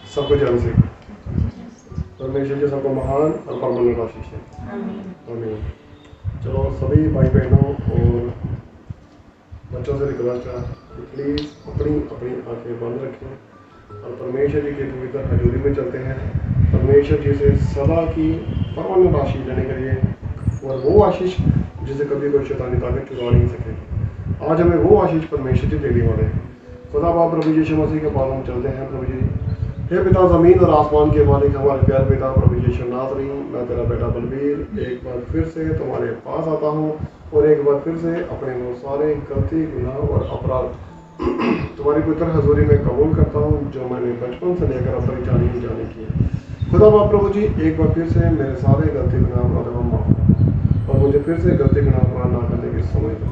सबको जान से परमेश्वर जी सबको महान और परमानेंट आशीष है। आमीन। चलो सभी भाई बहनों और बच्चों से रिक्वेस्ट है कि प्लीज़ अपनी अपनी आंखें बंद रखें और परमेश्वर जी की पवित्र हजूरी में चलते हैं। परमेश्वर जी से सदा की परमानेंट आशीष लेने के लिए, और वो आशीष जिसे कभी कोई शैतानी ताकत चुरा नहीं सके। आज हमें वो आशीष परमेश्वर जी देने वाले हैं। खुदा बाप प्रभु यीशु मसीह के पास हम चलते हैं। प्रभु जी, हे पिता ज़मीन और आसमान के मालिक, हमारे प्यार पिता प्रभु यीशु नासरी, मैं तेरा बेटा बलबीर एक बार फिर से तुम्हारे पास आता हूँ और एक बार फिर से अपने वो सारे गलती गुनाह और अपराध तुम्हारी पवित्र हजूरी में कबूल करता हूँ जो मैंने बचपन से लेकर अब तक जानी ही जाने की। खुदा बाप प्रभु जी, एक बार फिर से मेरे सारे गलती गुनाह अपराध को माफ और मुझे फिर से गलती गुनाह अपराध ना करने की समझ दो,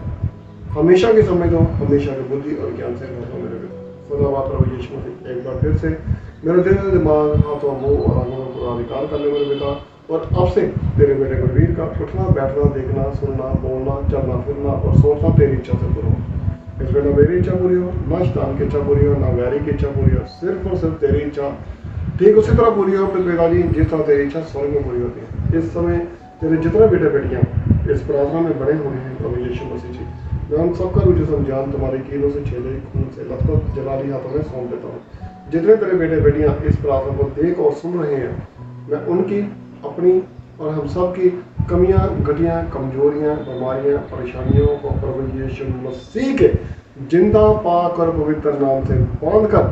हमेशा की समझ दो, हमेशा की बुद्धि और ज्ञान से भर दो मेरे बेटा। खुदा बाप प्रभु यीशु मसीह, एक बार फिर से मेरे दिल दिमाग हाथों मुंह और आंखों का पूरा अधिकार कर ले मेरे बेटा। और अब से तेरे बेटे बलबीर का उठना बैठना देखना सुनना बोलना चलना फिरना और सोचना तेरी इच्छा से पूरा हो। इस बेटा मेरी इच्छा पूरी हो, ना शैतान की इच्छा पूरी हो, ना वैरी की इच्छा पूरी हो, सिर्फ और सिर्फ तेरी इच्छा ठीक उसी तरह पूरी हो अपने पिताजी जिस तरह तेरी इच्छा स्वर्ग में पूरी होती है। इस समय तेरे जितने बेटे बेटियाँ इस प्रार्थना में बड़े हुए हैं प्रभु यीशु मसीह जी, मैं उन सबका रुझान जान तुम्हारी कीलों से छेले खून से लथपथ जलाली हाथों में सौंप देता हूँ। जितने तेरे बेटे बेटियां इस प्रार्थना को देख और सुन रहे हैं, मैं उनकी अपनी और हम सब की कमियां घटियां कमजोरियां बीमारियां परेशानियों को प्रभु यीशु मसीह के जिंदा पाक और पवित्र नाम से बांध कर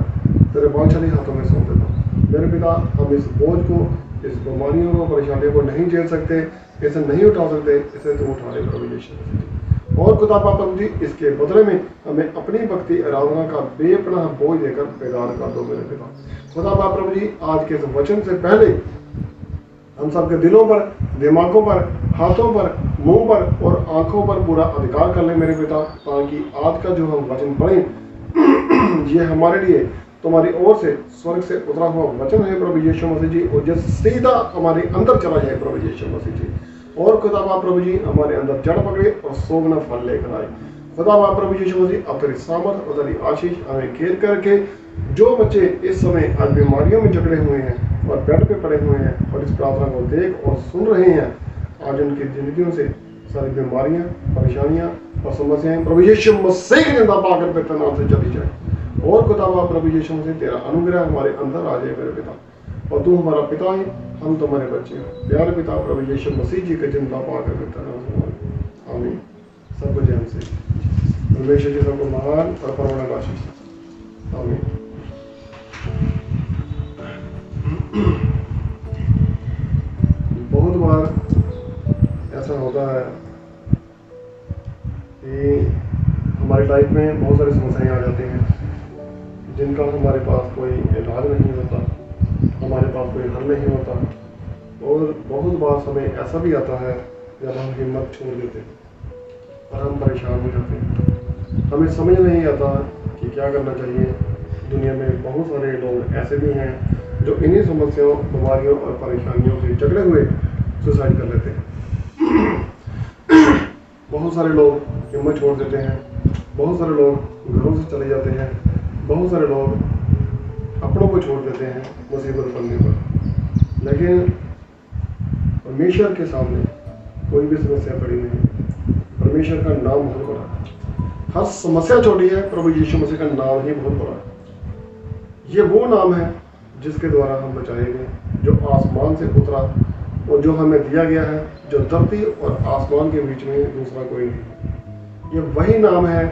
तेरे बालशाली हाथों में सौंप देता हूँ। मेरे पिता, हम इस बोझ को, इस बीमारियों को परेशानियों को नहीं झेल सकते, इसे नहीं उठा सकते, इसे तुम उठा ले प्रभु यीशु मसीह। और खुदा प्रभु जी, इसके बदले में हमें अपनी भक्ति आराधना का बेपनाह बोझ देकर बेदार कर दो मेरे पिता। खुदा प्रभु जी, आज के इस वचन से पहले हम सबके दिलों पर, दिमागों पर, हाथों पर, मुंह पर और आंखों पर पूरा अधिकार कर ले मेरे पिता, ताकि आज का जो हम वचन पढ़ें ये हमारे लिए तुम्हारी ओर से स्वर्ग से उतरा हुआ वचन है प्रभु यीशु मसीह जी, और जो सीधा हमारे अंदर चला जाए प्रभु यीशु मसीह जी। और खुदा प्रभु जी, हमारे अंदर जड़ पकड़े और सोगना फल लेकर आए। खुदा प्रभु यीशु मसीह, अब तेरी सामर्थ और तेरी आशीष हमें घेर करके जो बच्चे इस समय आज बीमारियों में जकड़े हुए हैं और बेड पे पड़े हुए हैं और इस प्रार्थना को देख और सुन रहे हैं, आज उनकी जिंदगियों से सारी बीमारियां परेशानियां और समस्याएं प्रभु यीशु मसीह के जिंदा पाकर बेहतर नाम से चली जाए। और खुदा प्रभु यीशु मसीह, तेरा अनुग्रह हमारे अंदर आ जाए मेरे पिता, और तू हमारा पिता है, हम तुम्हारे बच्चे हैं। प्यारे पिता प्रभु यीशु मसीह जी के जिंदा पाकर बेहतर नाम से। आमीन। सबको जय से परमेश्वर जी सबको महान और परमानेंट आशीष। आमीन। बहुत बार ऐसा होता है कि हमारी लाइफ में बहुत सारी समस्याएं आ जाती हैं जिनका हमारे पास कोई इलाज नहीं होता, हमारे पास कोई हल नहीं होता। और बहुत बार समय ऐसा भी आता है जब हम हिम्मत छोड़ देते हैं और हम परेशान हो जाते हैं, हमें समझ नहीं आता कि क्या करना चाहिए। दुनिया में बहुत सारे लोग ऐसे भी हैं जो इन्हीं समस्याओं, बीमारियों और परेशानियों से जकड़े हुए सुसाइड कर लेते हैं। बहुत सारे लोग हिम्मत छोड़ देते हैं, बहुत सारे लोग घरों से चले जाते हैं, बहुत सारे लोग अपनों को छोड़ देते हैं मुसीबत पड़ने पर। लेकिन परमेश्वर के सामने कोई भी समस्या पड़ी नहीं। परमेश्वर का नाम बहुत बड़ा है। हर समस्या छोटी है, प्रभु यीशु मसीह का नाम ही बहुत बड़ा है। ये वो नाम है जिसके द्वारा हम बचाए गए, जो आसमान से उतरा और जो हमें दिया गया है, जो धरती और आसमान के बीच में दूसरा कोई नहीं है। ये वही नाम है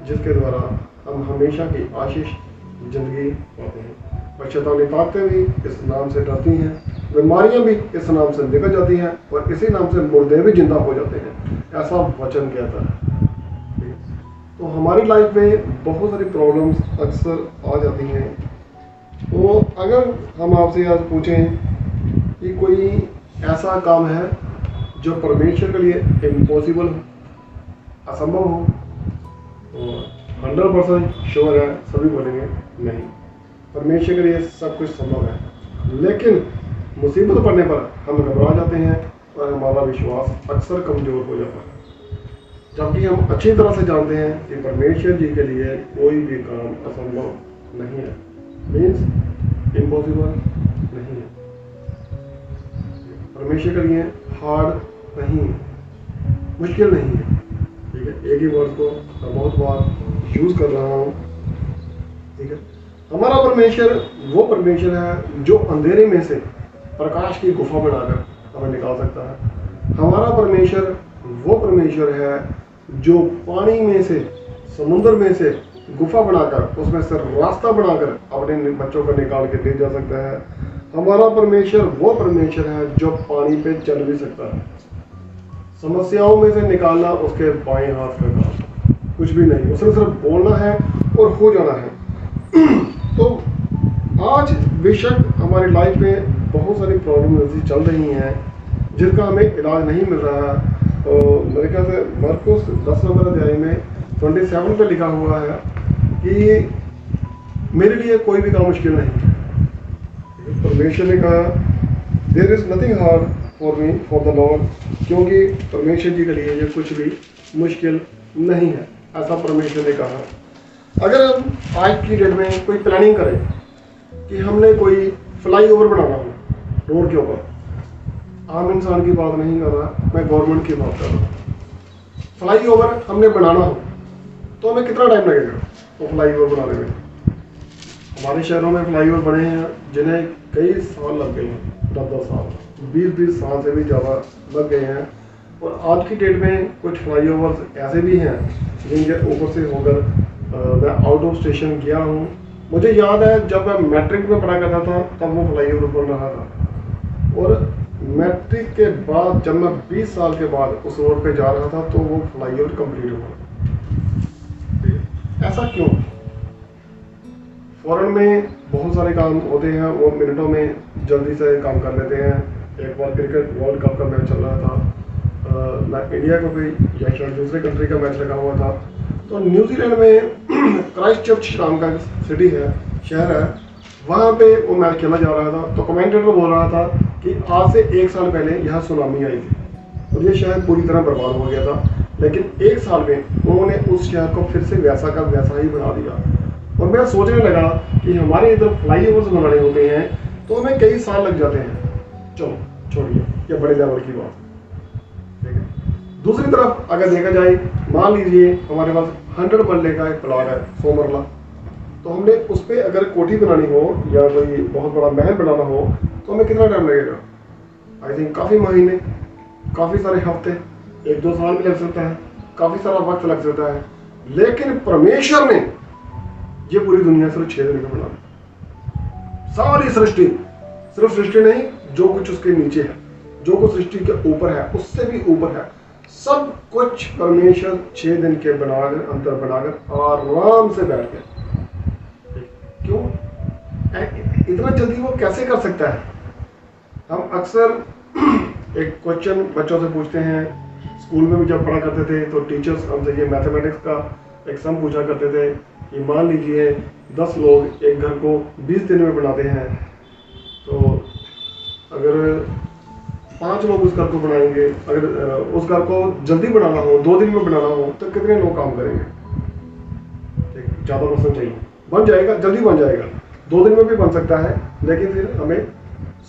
जिसके द्वारा हम हमेशा की आशीष जिंदगी पाते हैं। और शैतानी ताकतें भी इस नाम से डरती हैं, बीमारियां भी इस नाम से निकल जाती हैं और इसी नाम से मुर्दे भी जिंदा हो जाते हैं, ऐसा वचन कहता है। तो हमारी लाइफ में बहुत सारी प्रॉब्लम्स अक्सर आ जाती हैं। तो अगर हम आपसे आज पूछें कि कोई ऐसा काम है जो परमेश्वर के लिए इम्पॉसिबल हो, असंभव हो, तो 100% श्योर है सभी बोलेंगे नहीं, परमेश्वर के लिए सब कुछ संभव है। लेकिन मुसीबत पड़ने पर हम घबरा जाते हैं और हमारा विश्वास अक्सर कमज़ोर हो जाता है, जबकि हम अच्छी तरह से जानते हैं कि परमेश्वर जी के लिए कोई भी काम असंभव नहीं है। मीन्स इम्पॉसिबल नहीं है। परमेश्वर के लिए हार्ड नहीं है, मुश्किल नहीं है। ठीक है, एक ही वर्ड को मैं बहुत बार यूज कर रहा हूँ। ठीक है, हमारा परमेश्वर वो परमेश्वर है जो अंधेरे में से प्रकाश की गुफा बनाकर हमें निकाल सकता है। हमारा परमेश्वर वो परमेश्वर है जो पानी में से, समुद्र में से गुफा बनाकर, उसमें से रास्ता बनाकर अपने बच्चों को निकाल के ले जा सकता है। हमारा परमेश्वर वो परमेश्वर है जो पानी पे चल भी सकता है। समस्याओं में से निकालना उसके बाएं हाथ का काम, कुछ भी नहीं, उसने सिर्फ बोलना है और हो जाना है। तो आज बेशक हमारी लाइफ में बहुत सारी प्रॉब्लम ऐसी चल रही हैं जिनका हमें इलाज नहीं मिल रहा। तो मेरे ख्याल से मरकुस 10 नंबर अध्याय में 27 पे लिखा हुआ है कि मेरे लिए कोई भी काम मुश्किल नहीं। परमेश्वर ने कहा there is nothing hard for me for the lord, क्योंकि परमेश्वर जी के लिए ये कुछ भी मुश्किल नहीं है, ऐसा परमेश्वर ने कहा। अगर हम आज की डेट में कोई प्लानिंग करें कि हमने कोई फ्लाईओवर बनाना हो रोड के ऊपर, आम इंसान की बात नहीं कर रहा, मैं गवर्नमेंट की बात कर रहा हूँ। फ्लाईओवर हमने बनाना हो तो हमें कितना टाइम लगेगा वो फ्लाईओवर बनाने में? हमारे शहरों में फ्लाईओवर बने हैं जिन्हें कई साल लग गए हैं, 10-10 साल, 20-20 साल से भी ज़्यादा लग गए हैं। और आज की डेट में कुछ फ्लाईओवर्स ऐसे भी हैं जिनके ऊपर से होकर मैं आउट ऑफ स्टेशन गया हूँ। मुझे याद है जब मैं मैट्रिक में पढ़ा करता था तब वो फ्लाईओवर बन रहा था, और मैट्रिक के बाद जब मैं 20 साल के बाद उस रोड पे जा रहा था तो वो फ्लाईओवर कंप्लीट हुआ। ऐसा क्यों? फॉरेन में बहुत सारे काम होते हैं, वो मिनटों में जल्दी से काम कर लेते हैं। एक बार क्रिकेट वर्ल्ड कप का मैच चल रहा था, मैं इंडिया को भी या शायद दूसरे कंट्री का मैच लगा हुआ था, तो न्यूजीलैंड में क्राइस्ट चर्च नाम का सिटी है, शहर है, वहाँ पे वो मैच खेला जा रहा था। तो कमेंटेटर बोल रहा था कि आज से 1 साल पहले यहाँ सुनामी आई थी और ये शहर पूरी तरह बर्बाद हो गया था, लेकिन 1 साल में उन्होंने उस शहर को फिर से वैसा का वैसा ही बना दिया। और मैं सोचने लगा कि हमारे इधर फ्लाईओवर्स बनाने होते हैं तो हमें कई साल लग जाते हैं। चलो छोड़िए, ये बड़े लेवल की बात, ठीक है। दूसरी तरफ अगर देखा जाए, मान लीजिए हमारे पास 100 मरले का एक प्लॉट है, 100 मरला, तो हमने उस पर अगर कोठी बनानी हो या कोई बहुत बड़ा महल बनाना हो तो हमें कितना टाइम लगेगा? आई थिंक काफ़ी महीने, काफ़ी सारे हफ्ते, 1-2 साल भी लग सकता है, काफ़ी सारा वक्त लग सकता है। लेकिन परमेश्वर ने ये पूरी दुनिया सिर्फ 6 दिन में बना दी। सारी सृष्टि, सिर्फ सृष्टि नहीं, जो कुछ उसके नीचे है, जो कुछ सृष्टि के ऊपर है, उससे भी ऊपर है, सब कुछ परमेश्वर 6 दिन के बनाकर, अंतर बनाकर आराम से बैठ गए। क्यों? इतना जल्दी वो कैसे कर सकता है? हम अक्सर एक क्वेश्चन बच्चों से पूछते हैं, स्कूल में भी जब पढ़ा करते थे तो टीचर्स हमसे ये मैथमेटिक्स का एक सम पूछा करते थे कि मान लीजिए 10 लोग एक घर को 20 दिन में बनाते हैं, तो अगर 5 लोग उस घर को बनाएंगे, अगर उस घर को जल्दी बनाना हो, 2 दिन में बनाना हो, तो कितने लोग काम करेंगे? ठीक, ज़्यादा पर्सन चाहिए, बन जाएगा, जल्दी बन जाएगा, 2 दिन में भी बन सकता है, लेकिन फिर हमें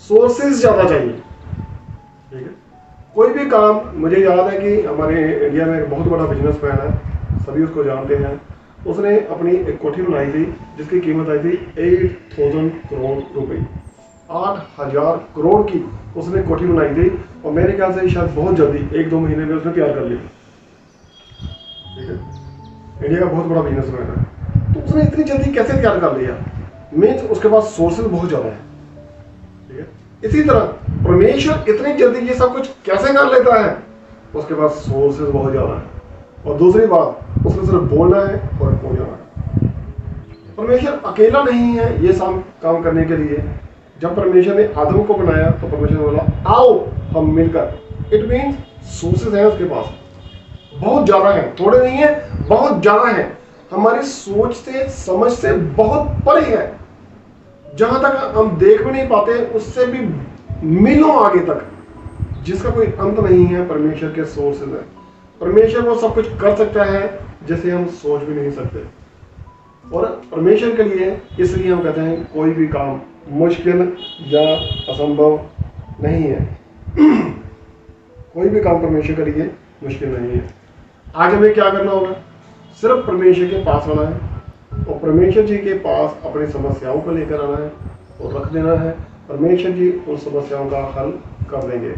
सोर्सेज ज़्यादा चाहिए। ठीक है, कोई भी काम, मुझे याद है कि हमारे इंडिया में एक बहुत बड़ा बिजनेसमैन है, सभी उसको जानते हैं, उसने अपनी एक कोठी बनाई थी जिसकी कीमत आई थी 8,000 करोड़ रुपए, 8,000 करोड़ की उसने कोठी बनाई थी, और मेरे ख्याल से शायद बहुत जल्दी 1-2 महीने में उसने तैयार कर ली। ठीक है, इंडिया का बहुत बड़ा बिजनेसमैन है, तो उसने इतनी जल्दी कैसे तैयार कर लिया? मीन्स उसके पास सोर्सेज बहुत ज़्यादा है। ठीक है, इसी तरह परमेश्वर इतनी जल्दी ये सब कुछ कैसे कर लेता है? उसके पास सोर्सेज बहुत ज़्यादा है, और दूसरी बात, उसने सिर्फ बोलना है और हो जाना है। परमेश्वर अकेला नहीं है ये सब काम करने के लिए। जब परमेश्वर ने आदम को बनाया तो परमेश्वर ने बोला आओ हम मिलकर, इट मीन्स सोर्सेज है उसके पास, बहुत ज़्यादा है, थोड़े नहीं है, बहुत ज़्यादा है, हमारी सोच से, समझ से बहुत परे है, जहां तक हम देख भी नहीं पाते उससे भी मीलों आगे तक, जिसका कोई अंत नहीं है। परमेश्वर के सोर्सेज है। परमेश्वर वो सब कुछ कर सकता है जैसे हम सोच भी नहीं सकते, और परमेश्वर के लिए इसलिए हम कहते हैं कोई भी काम मुश्किल या असंभव नहीं है। कोई भी काम परमेश्वर के लिए मुश्किल नहीं है। आगे में क्या करना होगा? सिर्फ परमेश्वर के पास आना है और परमेश्वर जी के पास अपनी समस्याओं को लेकर आना है और रख देना है। परमेश्वर जी उन समस्याओं का हल कर देंगे।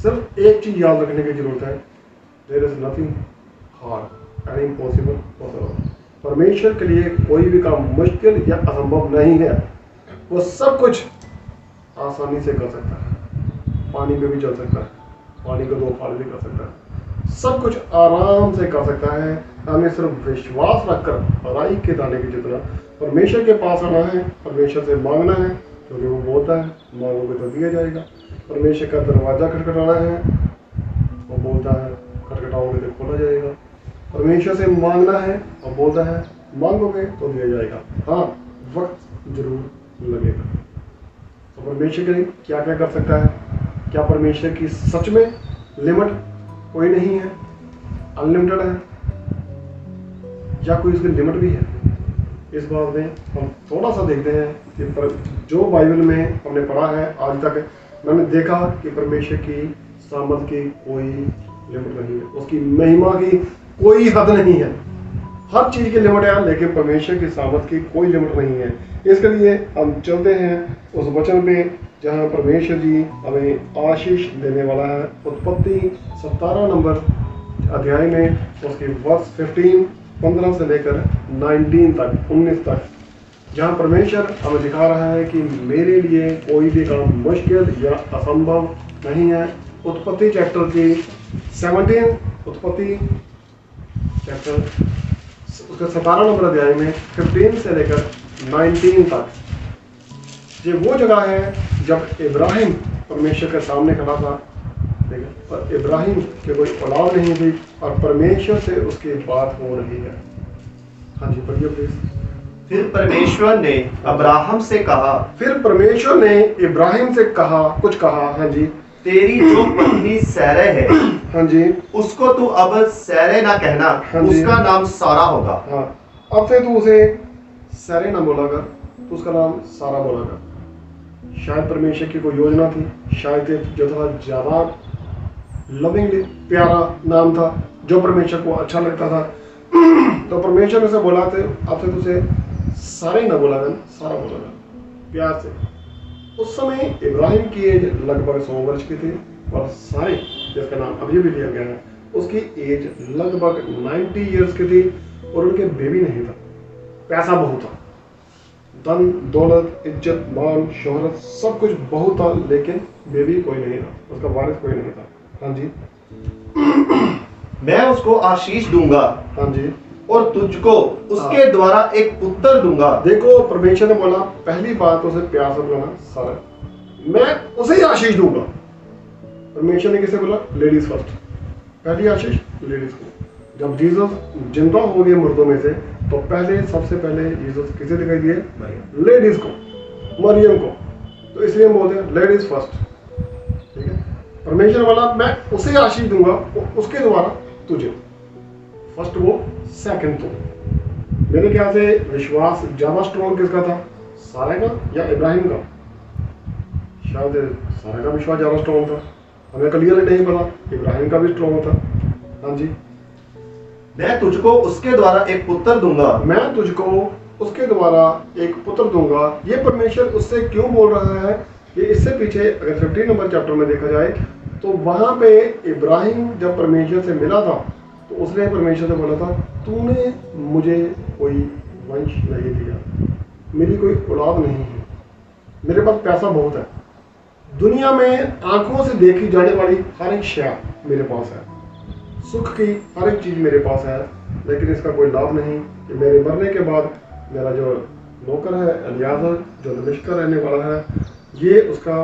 सिर्फ एक चीज़ याद रखने की जरूरत है, there is nothing hard and impossible for the lord. परमेश्वर के लिए कोई भी काम मुश्किल या असंभव नहीं है। वो सब कुछ आसानी से कर सकता है। पानी में भी चल सकता है, पानी को 2 फाड़ भी कर सकता है, सब कुछ आराम से कर सकता है। हमें सिर्फ विश्वास रखकर राई के दाने की जितना परमेश्वर के पास आना है, परमेश्वर से मांगना है, क्योंकि वो बोलता है मांगोगे तो दिया जाएगा। परमेश्वर का दरवाजा खटखटाना है, वो बोलता है खटखटाओगे तो खोला जाएगा। परमेश्वर से मांगना है और बोलता है मांगोगे तो दिया जाएगा। हाँ, वक्त जरूर लगेगा। तो परमेश्वर के लिए क्या क्या कर सकता है? क्या परमेश्वर की सच में लिमिट कोई नहीं है, अनलिमिटेड है, या कोई उसकी लिमिट भी है? इस बात में हम थोड़ा सा देखते हैं कि जो बाइबल में हमने पढ़ा है आज तक, मैंने देखा कि परमेश्वर की सामर्थ की कोई लिमिट नहीं है, उसकी महिमा की कोई हद नहीं है। हर चीज़ की लिमिट है, लेकिन परमेश्वर की सामर्थ की कोई लिमिट नहीं है। इसके लिए हम चलते हैं उस वचन पे जहाँ परमेश्वर जी हमें आशीष देने वाला है। उत्पत्ति 17 नंबर अध्याय में उसके वर्ष 15 से लेकर 19 तक, जहाँ परमेश्वर हमें दिखा रहा है कि मेरे लिए कोई भी काम मुश्किल या असंभव नहीं है। उत्पत्ति चैप्टर की 17, उत्पत्ति चैप्टर उसका 17 नंबर अध्याय में 15 से लेकर 19 तक, ये वो जगह है जब इब्राहिम परमेश्वर के सामने खड़ा था, ठीक है, और इब्राहिम के कोई औलाद नहीं थी और परमेश्वर से उसकी बात हो रही है। हाँ जी, पढ़िए प्लीज। फिर परमेश्वर ने अब्राहम से कहा, फिर परमेश्वर ने इब्राहिम से कहा, कुछ कहा। हाँ जी। तेरी जो पत्नी सैरे है, हाँ जी, उसको तू अब सैरे ना कहना, हाँ जी, उसका नाम सारा होगा। हाँ, अब से तू उसे सैरे ना बोला कर, तो उसका नाम सारा बोला कर। शायद परमेश्वर की कोई योजना थी, शायद जो था ज्यादा लविंगली प्यारा नाम था जो परमेश्वर को अच्छा लगता था, तो परमेश्वर ने से बोला थे अब से तुझे सारे ना बोला कर, सारा बोला कर प्यार से। उस समय इब्राहिम की एज लगभग 100 वर्ष की थी और सारे, जिसका नाम अभी भी लिया गया है, उसकी एज लगभग 90 इयर्स की थी और उनके बेबी नहीं था। पैसा बहुत था, धन दौलत इज्जत मान शोहरत सब कुछ बहुत था, लेकिन बेबी कोई नहीं था, उसका वारिस कोई नहीं था। हाँ जी। मैं उसको आशीष दूंगा, हाँ जी, और तुझको उसके द्वारा एक पुत्र दूंगा। देखो, परमेश्वर ने बोला पहली बात उसे प्यार से बुलाना, सारा, मैं उसे ही आशीष दूंगा। परमेश्वर ने किसे बोला? लेडीज फर्स्ट, पहली आशीष लेडीज को। जब जीसस जिंदा हो गए मुर्दों में से, तो पहले सबसे पहले जीसस किसे दिखाई दिए? लेडीज को, मरियम को। तो इसलिए हम बोलते हैं लेडीज फर्स्ट, ठीक है। परमेश्वर बोला मैं उसे आशीष दूंगा, उसके द्वारा तुझे। फर्स्ट वो, सेकंड तो। मेरे ख्याल से विश्वास ज्यादा स्ट्रॉन्ग किसका था? सारा का या इब्राहिम का? शायद सारा का विश्वास ज्यादा स्ट्रॉन्ग था, हमें क्लियर नहीं पता। इब्राहिम का भी स्ट्रॉन्ग था। हाँ जी। मैं तुझको उसके द्वारा एक पुत्र दूंगा, मैं तुझको उसके द्वारा एक पुत्र दूंगा। ये परमेश्वर उससे क्यों बोल रहा है? कि इससे पीछे अगर 15 नंबर चैप्टर में देखा जाए, तो वहां पे इब्राहिम जब परमेश्वर से मिला था, तो उसने परमेश्वर से बोला था तूने मुझे कोई वंश नहीं दिया, मेरी कोई औलाद नहीं है, मेरे पास पैसा बहुत है, दुनिया में आंखों से देखी जाने वाली हर एक शय मेरे पास है, सुख की हर एक चीज मेरे पास है, लेकिन इसका कोई लाभ नहीं कि मेरे मरने के बाद मेरा जो नौकर है एलियाजर, जो दमिश्क का रहने वाला है, ये उसका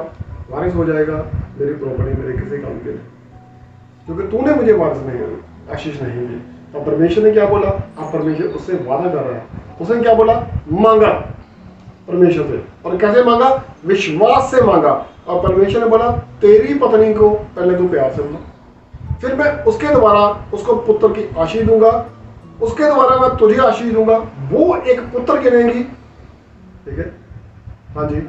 वारिस हो जाएगा। मेरी प्रॉपर्टी मेरे किसी काम के नहीं, क्योंकि तूने मुझे वारिस नहीं, आशीष नहीं दी। अब परमेश्वर ने क्या बोला? अब परमेश्वर उससे वादा कर रहा है। उसने क्या बोला? मांगा परमेश्वर से, और कैसे मांगा? विश्वास से मांगा। और परमेश्वर ने बोला तेरी पत्नी को पहले तू प्यार से बोला, फिर मैं उसके द्वारा उसको पुत्र की आशीष दूंगा, उसके द्वारा मैं तुझे आशीष दूंगा, वो एक पुत्र गिनेगी, ठीक है। हाँ जी।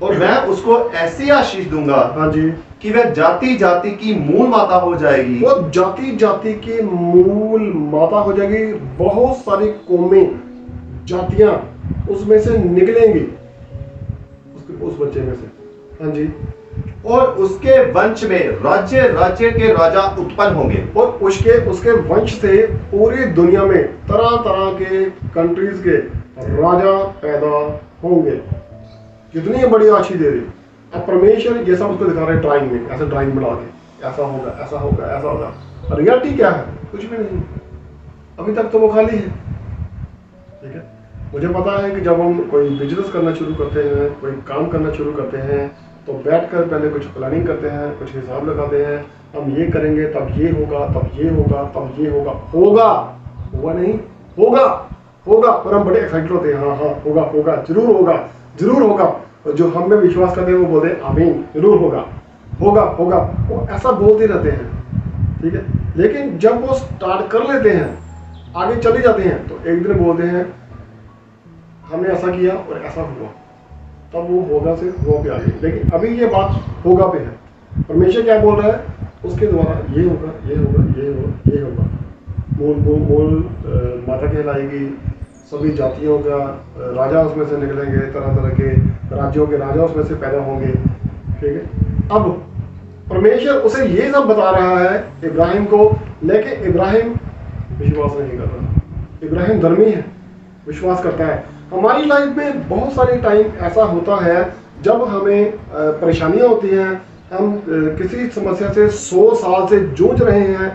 और मैं उसको ऐसी आशीष दूंगा हाँ जी, कि वह जाति जाति की मूल माता हो जाएगी। वो जाति जाति की मूल माता हो जाएगी। बहुत सारी कौमें, जातियां उसमें से निकलेंगी, उस बच्चे में से। हाँ जी, और उसके वंश में राज्य राज्य के राजा उत्पन्न होंगे। और उसके वंश से पूरी दुनिया में तरह तरह के कंट्रीज के राजा पैदा होंगे। कितनी बड़ी आशीष दे रही। अब परमेश्वर ये सब उसको दिखा रहे हैं ड्राइंग में, ऐसे ड्राइंग बना के, ऐसा होगा ऐसा होगा ऐसा होगा। रियलिटी क्या है? कुछ भी नहीं, अभी तक तो वो खाली है। ठीक है, मुझे पता है कि जब हम कोई बिजनेस करना शुरू करते हैं, कोई काम करना शुरू करते हैं, तो बैठकर पहले कुछ प्लानिंग करते हैं, कुछ हिसाब लगाते हैं। हम ये करेंगे तब ये होगा, तब ये होगा, तब ये होगा। होगा, हुआ नहीं, होगा होगा। और हम बड़े एक्साइटेड होते हैं, हाँ हाँ होगा होगा, जरूर होगा जरूर होगा। और जो हम में विश्वास करते हैं वो बोलते हैं आमीन, जरूर होगा होगा होगा। वो ऐसा बोलते रहते हैं। ठीक है, लेकिन जब वो स्टार्ट कर लेते हैं, आगे चले जाते हैं, तो एक दिन बोलते हैं हमने ऐसा किया और ऐसा हुआ, तब वो होगा से हो पे आ गई। लेकिन अभी ये बात होगा पे है। परमेश्वर क्या बोल रहा है? उसके द्वारा ये होगा ये होगा ये होगा ये होगा। मूल माता कहलाएगी, सभी जातियों का राजा उसमें से निकलेंगे, तरह तरह के राज्यों के राजा उसमें से पैदा होंगे। ठीक है, अब परमेश्वर उसे ये सब बता रहा है इब्राहिम को, लेकिन इब्राहिम विश्वास नहीं कर रहा। इब्राहिम धर्मी है, विश्वास करता है। हमारी लाइफ में बहुत सारे टाइम ऐसा होता है जब हमें परेशानियां होती हैं, हम किसी समस्या से 100 साल से जूझ रहे हैं।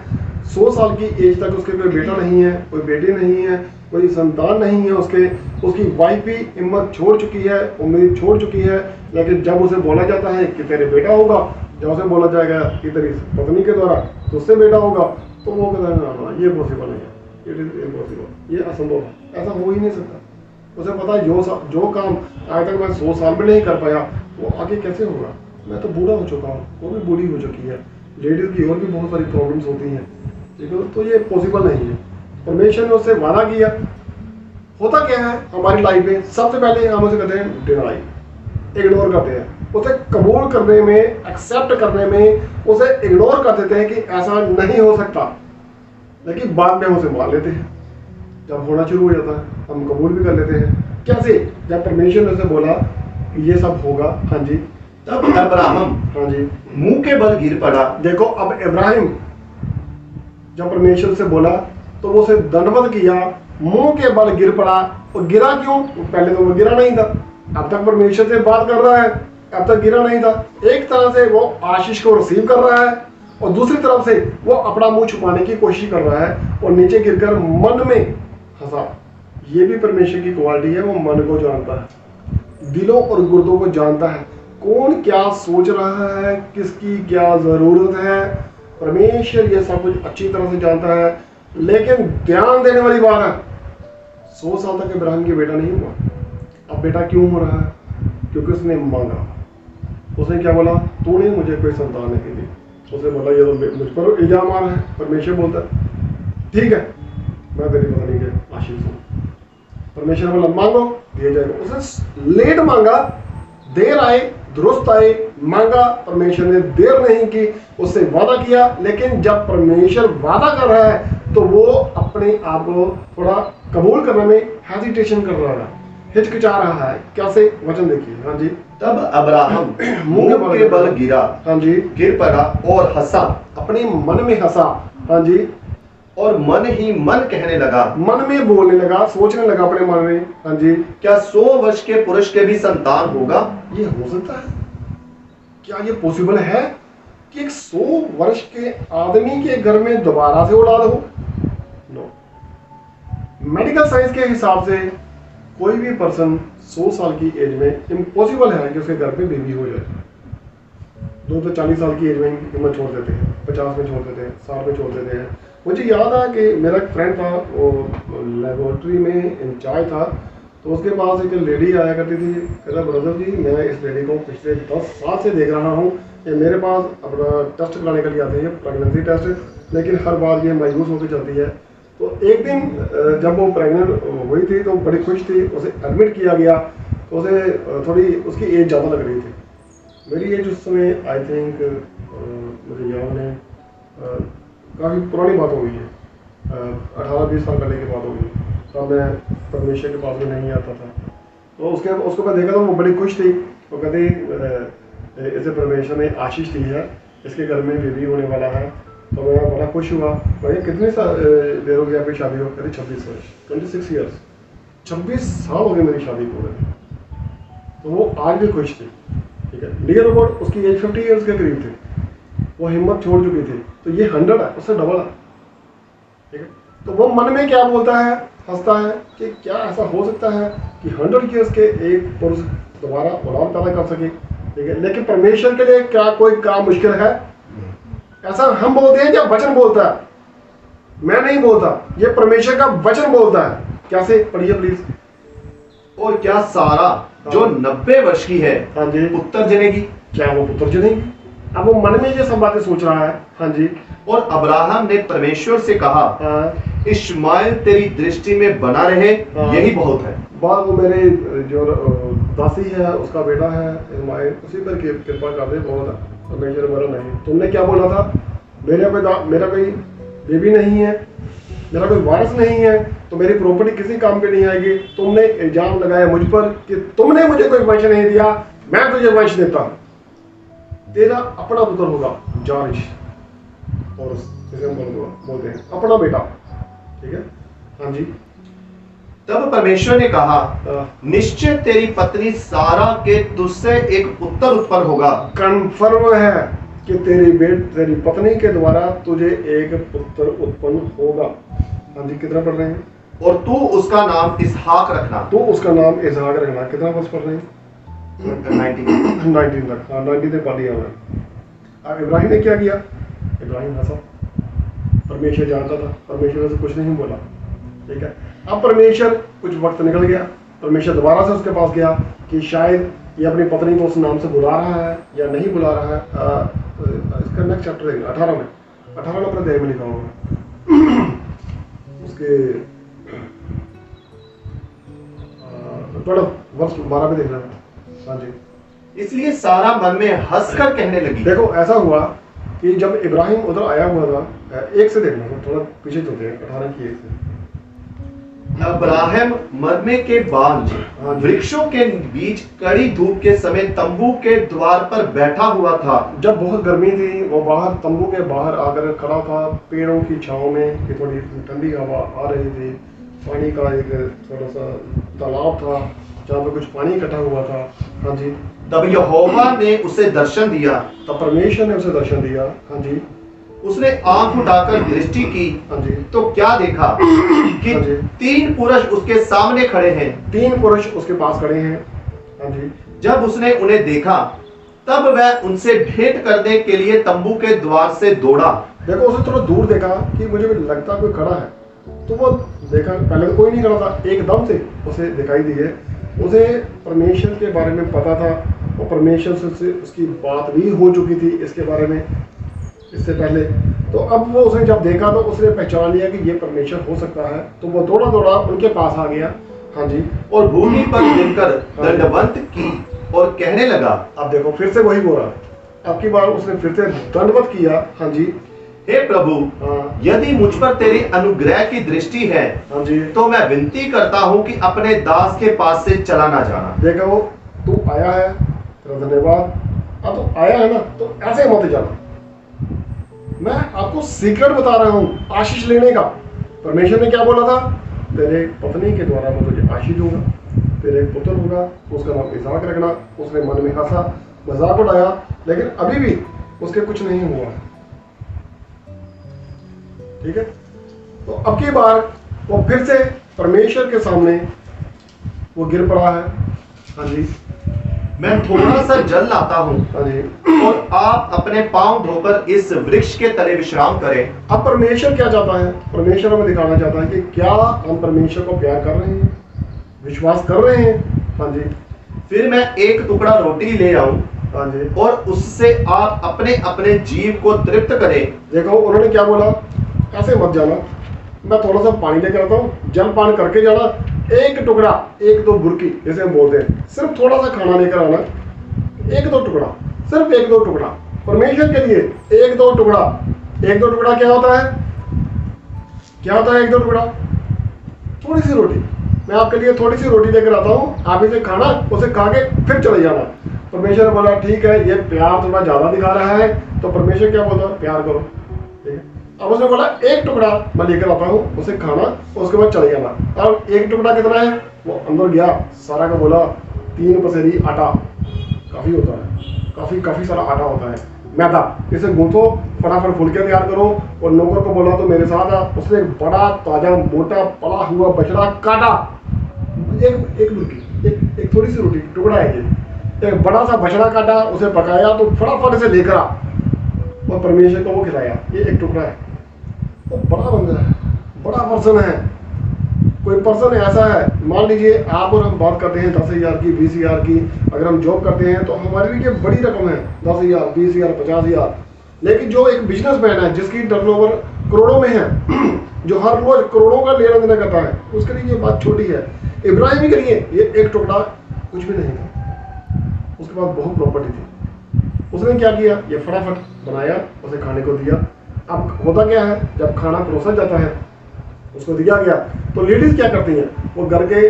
100 साल की एज तक उसके कोई बेटा नहीं है, कोई बेटी नहीं है, कोई संतान नहीं है उसकी वाइफ भी हिम्मत छोड़ चुकी है, उम्मीद छोड़ चुकी है। लेकिन जब उसे बोला जाता है कि तेरे बेटा होगा, जब उसे बोला जाएगा कि तेरी पत्नी के द्वारा तुझसे बेटा होगा, तो वो कहता है ना, ये पॉसिबल नहीं है, इट इज इम्पॉसिबल, ये असंभव है, ऐसा हो ही नहीं सकता। उसे पता है जो काम आज तक मैं 100 साल में नहीं कर पाया, वो आगे कैसे होगा। मैं तो बूढ़ा हो चुका हूँ, वो भी बूढ़ी हो चुकी है, लेडीज की और भी बहुत सारी प्रॉब्लम्स होती हैं। ठीक है, तो ये पॉसिबल नहीं है। परमेश्वर ने उससे वादा किया। होता क्या है हमारी लाइफ में? सबसे पहले हम उसे कहते हैं डिनाई, इग्नोर करते हैं। उसे कबूल करने में, एक्सेप्ट करने में उसे इग्नोर कर देते हैं कि ऐसा नहीं हो सकता। लेकिन बाद में उसे मान लेते हैं। जब होना शुरू हो जाता है हम कबूल भी कर लेते हैं। कैसे? जब परमेश्वर ने उसे बोला ये सब होगा, हाँ जी, तब अब्राहम हाँ जी, मुंह के बल गिर पड़ा। देखो, अब इब्राहिम जब परमेश्वर से बोला तो वो उसे दंडवत किया, मुंह के बल गिर पड़ा। और गिरा क्यों? पहले तो वो गिरा नहीं था, अब तक परमेश्वर से बात कर रहा है, अब तक गिरा नहीं था। एक तरह से वो आशीष को रिसीव कर रहा है और दूसरी तरफ से वो अपना मुंह छुपाने की कोशिश कर रहा है और नीचे गिरकर मन में हंसा। ये भी परमेश्वर की क्वालिटी है, वो मन को जानता है, दिलों और गुर्दों को जानता है, कौन क्या सोच रहा है, किसकी क्या जरूरत है। परमेश्वर ये सब कुछ अच्छी तरह से जानता है। लेकिन ध्यान देने वाली बात है, 100 साल तक इब्राहिम के बेटा नहीं हुआ। अब बेटा क्यों हो रहा है? क्योंकि उसने मांगा। उसने क्या बोला? तूने मुझे कोई संतान नहीं दी। उसने बोला ये तो मुझ पर इल्जाम आ रहा है। परमेश्वर बोलता है ठीक है, मैं तेरी पत्नी के आशीष हूँ। परमेश्वर बोला मांगो, दिया जाएगा। उसने लेट मांगा, देर आए, दुरुस्त आए, मांगा। परमेश्वर ने देर नहीं की, उससे वादा किया। लेकिन जब परमेश्वर वादा कर रहा है तो वो अपने आप को थोड़ा कबूल करने में हेजिटेशन कर रहा है, हिचकिचा रहा है। कैसे? वचन देखिए। हाँ जी, तब अब्राहम मुंह के बल गिरा, हाँ जी, गिर पड़ा और हंसा, अपने मन में हंसा। हाँ जी, और मन ही मन कहने लगा, मन में बोलने लगा, सोचने लगा अपने मन में। हाँ जी, क्या 100 वर्ष के पुरुष के भी संतान होगा? ये हो सकता है? क्या ये पॉसिबल है कि एक 100 वर्ष के आदमी के घर में दोबारा से औलाद हो? नो। मेडिकल साइंस के हिसाब से कोई भी पर्सन 100 साल की एज में इम्पॉसिबल है कि उसके घर पे बेबी हो जाए। 40 साल की एज में हिम्मत छोड़ देते हैं, 50 में छोड़ देते हैं, 60 में छोड़ देते हैं। मुझे याद है कि मेरा एक फ्रेंड था, वो लेबोरेटरी में इंचार्ज था, तो उसके पास एक लेडी आया करती थी। कहता ब्रदर जी, मैं इस लेडी को पिछले 10 साल से देख रहा हूँ, ये मेरे पास अपना टेस्ट कराने के लिए आती है, प्रेगनेंसी टेस्ट, लेकिन हर बार ये मायूस होकर चलती है। तो एक दिन जब वो प्रेग्नेंट हुई थी तो बड़ी खुश थी, उसे एडमिट किया गया। तो उसे थोड़ी उसकी एज ज़्यादा लग रही थी। मेरी एज उस समय आई थिंक मुझे याद है काफ़ी पुरानी बात हो गई है, 18-20 साल पहले की बात हो गई। तब मैं परमेश्वर के पास में नहीं आता था। तो उसको मैं देखा तो वो बड़ी खुश थी। वो कहती इसे परमेश्वर ने आशीष दी है, इसके घर में बेबी होने वाला है। तो मैं बड़ा खुश हुआ। भाई कितने देर हो गया आपकी शादी हो? कहती 26 वर्ष, 26 ईयर्स, 26 साल हो गए मेरी शादी को। तो वो आज भी खुश थी। ठीक है, नियर अबाउट उसकी एज 50 ईयर्स के करीब थी। वो हिम्मत छोड़ चुकी थी। तो ये 100 है, उससे डबल है। ठीक है, तो वो मन में क्या बोलता है, हंसता है कि क्या ऐसा हो सकता है कि 100 ईयर्स के एक पुरुष दोबारा औलाद पैदा कर सके। ठीक है, लेकिन परमेश्वर के लिए क्या कोई काम मुश्किल है? ऐसा हम बोलते हैं, क्या वचन बोलता है, मैं नहीं बोलता, ये परमेश्वर का वचन बोलता है। कैसे? पढ़िए प्लीज। और क्या सारा जो 90 वर्ष की है हाँ जी, पुत्र जनेगी? क्या वो पुत्र जनेगी? अब वो मन में ये सब बातें सोच रहा है। हाँ जी। और अब्राहम ने परमेश्वर से कहा, हाँ, इश्माइल तेरी दृष्टि में बना रहे, हाँ। यही बहुत है। बात वो मेरे जो दासी है उसका बेटा है इस्माइल, उसी पर कृपा कर दे, बहुत है। परमेश्वर मेरा नहीं। तुमने क्या बोला था? मेरा कोई बेबी नहीं है, मेरा कोई वारिस नहीं है, तो मेरी प्रॉपर्टी किसी काम की नहीं आएगी। तुमने इल्जाम लगाया मुझ पर कि तुमने मुझे कोई वंश नहीं दिया, मैं तुझे वंश देता हूं। तेरा अपना पुत्र होगा, जारिश, और जिसे हम बोलते हैं अपना बेटा। ठीक है, हाँ जी। तब परमेश्वर ने कहा, निश्चय तेरी पत्नी सारा के तुझसे एक पुत्र उत्पन्न होगा। कन्फर्म है कि तेरी पत्नी के द्वारा तुझे एक पुत्र उत्पन्न होगा। हाँ जी, कितना पढ़ रहे हैं? और तू उसका नाम इसहाक रखना। तो उसका नाम इसहाक रखना। कितना वर्ष पढ़ रहे हैं? 19 तक। हाँ, 19 तक पढ़ लिया हमने। अब इब्राहिम ने क्या किया? इब्राहिम हंसा। परमेश्वर जानता था, परमेश्वर से कुछ नहीं बोला। ठीक है, अब परमेश्वर, कुछ वक्त निकल गया, परमेश्वर दोबारा से उसके पास गया कि शायद ये अपनी पत्नी को उस नाम से बुला रहा है या नहीं बुला रहा है। इसका नेक्स्ट चैप्टर है 18 में, 18 नंबर अध्याय में लिखा होगा उसके थोड़ा वर्ष 12 में देख रहा है। हाँ जी। इसलिए सारा मन में हंसकर कहने लगी। देखो ऐसा हुआ कि जब इब्राहिम उधर आया हुआ था, एक से देखना, थोड़ा पीछे चलते हैं 18 की 1 से। अब्राहम मरमे के बांझ वृक्षों के बीच कड़ी धूप के समय तंबू के द्वार पर बैठा हुआ था। जब बहुत गर्मी थी, वो बाहर तंबू के बाहर आकर खड़ा था, पेड़ों की छांव में, कि थोड़ी ठंडी हवा आ रही थी। पानी का एक थोड़ा सा तालाब था जहाँ पे कुछ पानी इकट्ठा हुआ था। हाँ जी। तब यहोवा ने उसे दर्शन दिया। तब परमेश्वर ने उसे दर्शन दिया। हाँ जी। उसने आंख उठाकर दृष्टि की। हाँ जी। तो क्या देखा कि हाँ जी। 3 पुरुष उसके सामने खड़े हैं। 3 पुरुष उसके पास खड़े हैं। हाँ जी। जब उसने उन्हें देखा तब वह उनसे भेंट करने के लिए तंबू के द्वार से दौड़ा। देखो, उसे थोड़ा दूर देखा कि मुझे भी लगता कोई खड़ा है, तो वो देखा, पहले तो कोई नहीं खड़ा था, एकदम से उसे दिखाई दिए। उसे परमेश्वर के बारे में पता था, और परमेश्वर से उसकी बात भी हो चुकी थी इसके बारे में इससे पहले। तो अब वो उसने जब देखा तो उसने पहचान लिया कि ये परमेश्वर हो सकता है। तो वो दौड़ा दौड़ा उनके पास आ गया। हाँ जी। और भूमि पर गिरकर दंडवत की और कहने लगा। अब देखो, फिर से वही बोला, अब की बार उसने फिर से दंडवत किया। हाँ जी। हे प्रभु, हाँ। यदि मुझ पर तेरी अनुग्रह की दृष्टि है, हाँ जी। तो मैं विनती करता हूँ कि अपने दास के पास से चला ना जाना। देखो, तू आया है, तेरा धन्यवाद। अब तू आया है ना, तो ऐसे मत जाना। मैं आपको सीक्रेट बता रहा हूँ आशीष लेने का। परमेश्वर ने क्या बोला था? तेरे पत्नी के द्वारा मैं तुझे आशीष दूंगा, तेरे एक पुत्र होगा, उसका नाम इसहाक रखना। उसने मन में हंसा, मजाक उड़ाया, लेकिन अभी भी उसके कुछ नहीं हुआ। ठीक है, तो अब की बार वो फिर से परमेश्वर के सामने वो गिर पड़ा है। हाँ जी। मैं थोड़ा सा जल लाता हूँ हाँ जी। और आप अपने पांव धोकर इस वृक्ष के तले विश्राम करें। अब परमेश्वर क्या चाहता है? परमेश्वर हमें दिखाना चाहता है कि क्या हम परमेश्वर को प्यार कर रहे हैं, विश्वास कर रहे हैं। हाँ जी। फिर मैं एक टुकड़ा रोटी ले आऊं। हाँ जी। और उससे आप अपने अपने जीव को तृप्त करें। देखो, उन्होंने क्या बोला? ऐसे मत जाना, मैं थोड़ा सा पानी लेकर आता हूँ, जल पान करके जाना, एक टुकड़ा, एक दो बुरकी जैसे हम बोलते हैं, सिर्फ थोड़ा सा खाना लेकर आना, एक दो टुकड़ा, सिर्फ एक दो टुकड़ा परमेश्वर के लिए। एक दो टुकड़ा, एक दो टुकड़ा क्या होता है? क्या होता है एक दो टुकड़ा? थोड़ी सी रोटी। मैं आपके लिए थोड़ी सी रोटी लेकर आता हूँ, आप इसे खाना, उसे खा के फिर चले जाना। परमेश्वर ने बोला ठीक है, ये प्यार थोड़ा ज्यादा दिखा रहा है, तो परमेश्वर क्या बोलता है? प्यार करो, ठीक है। अब उसने बोला एक टुकड़ा मैं लेकर आता हूँ, उसे खाना, उसके बाद चले जाना। अब एक टुकड़ा कितना है? वो अंदर गया, सारा का बोला 3 पसेरी आटा, काफी होता है, काफी सारा आटा होता है, मैदा, इसे गूंथो, फटाफट फुलके तैयार करो। और नौकर को बोला तो मेरे साथ आ। उसने एक बड़ा ताजा मोटा पला हुआ बछड़ा काटा, एक मुर्गी, एक थोड़ी सी रोटी टुकड़ा है ये, एक बड़ा सा बछड़ा काटा, उसे पकाया, तो फटाफट इसे लेकर आ और परमेश्वर को वो खिलाया। ये एक टुकड़ा है। वो बड़ा बंदा है, बड़ा पर्सन है। कोई पर्सन ऐसा है, मान लीजिए आप और हम बात करते हैं 10,000 की, 20,000 की, अगर हम जॉब करते हैं तो हमारे लिए बड़ी रकम है, 10,000, 20,000, 50,000। लेकिन जो एक बिजनेसमैन है जिसकी टर्नओवर करोड़ों में है, जो हर रोज करोड़ों का लेना देना करता है, उसके लिए ये बात छोटी है। इब्राहिम के लिए ये एक टुकड़ा कुछ भी नहीं था। उसके पास बहुत प्रॉपर्टी थी। उसने क्या किया? ये फटाफट बनाया, उसे खाने को दिया। अब होता क्या है, जब खाना परोसा जाता है, उसको दिया गया, तो लेडीज क्या करती हैं? वो घर के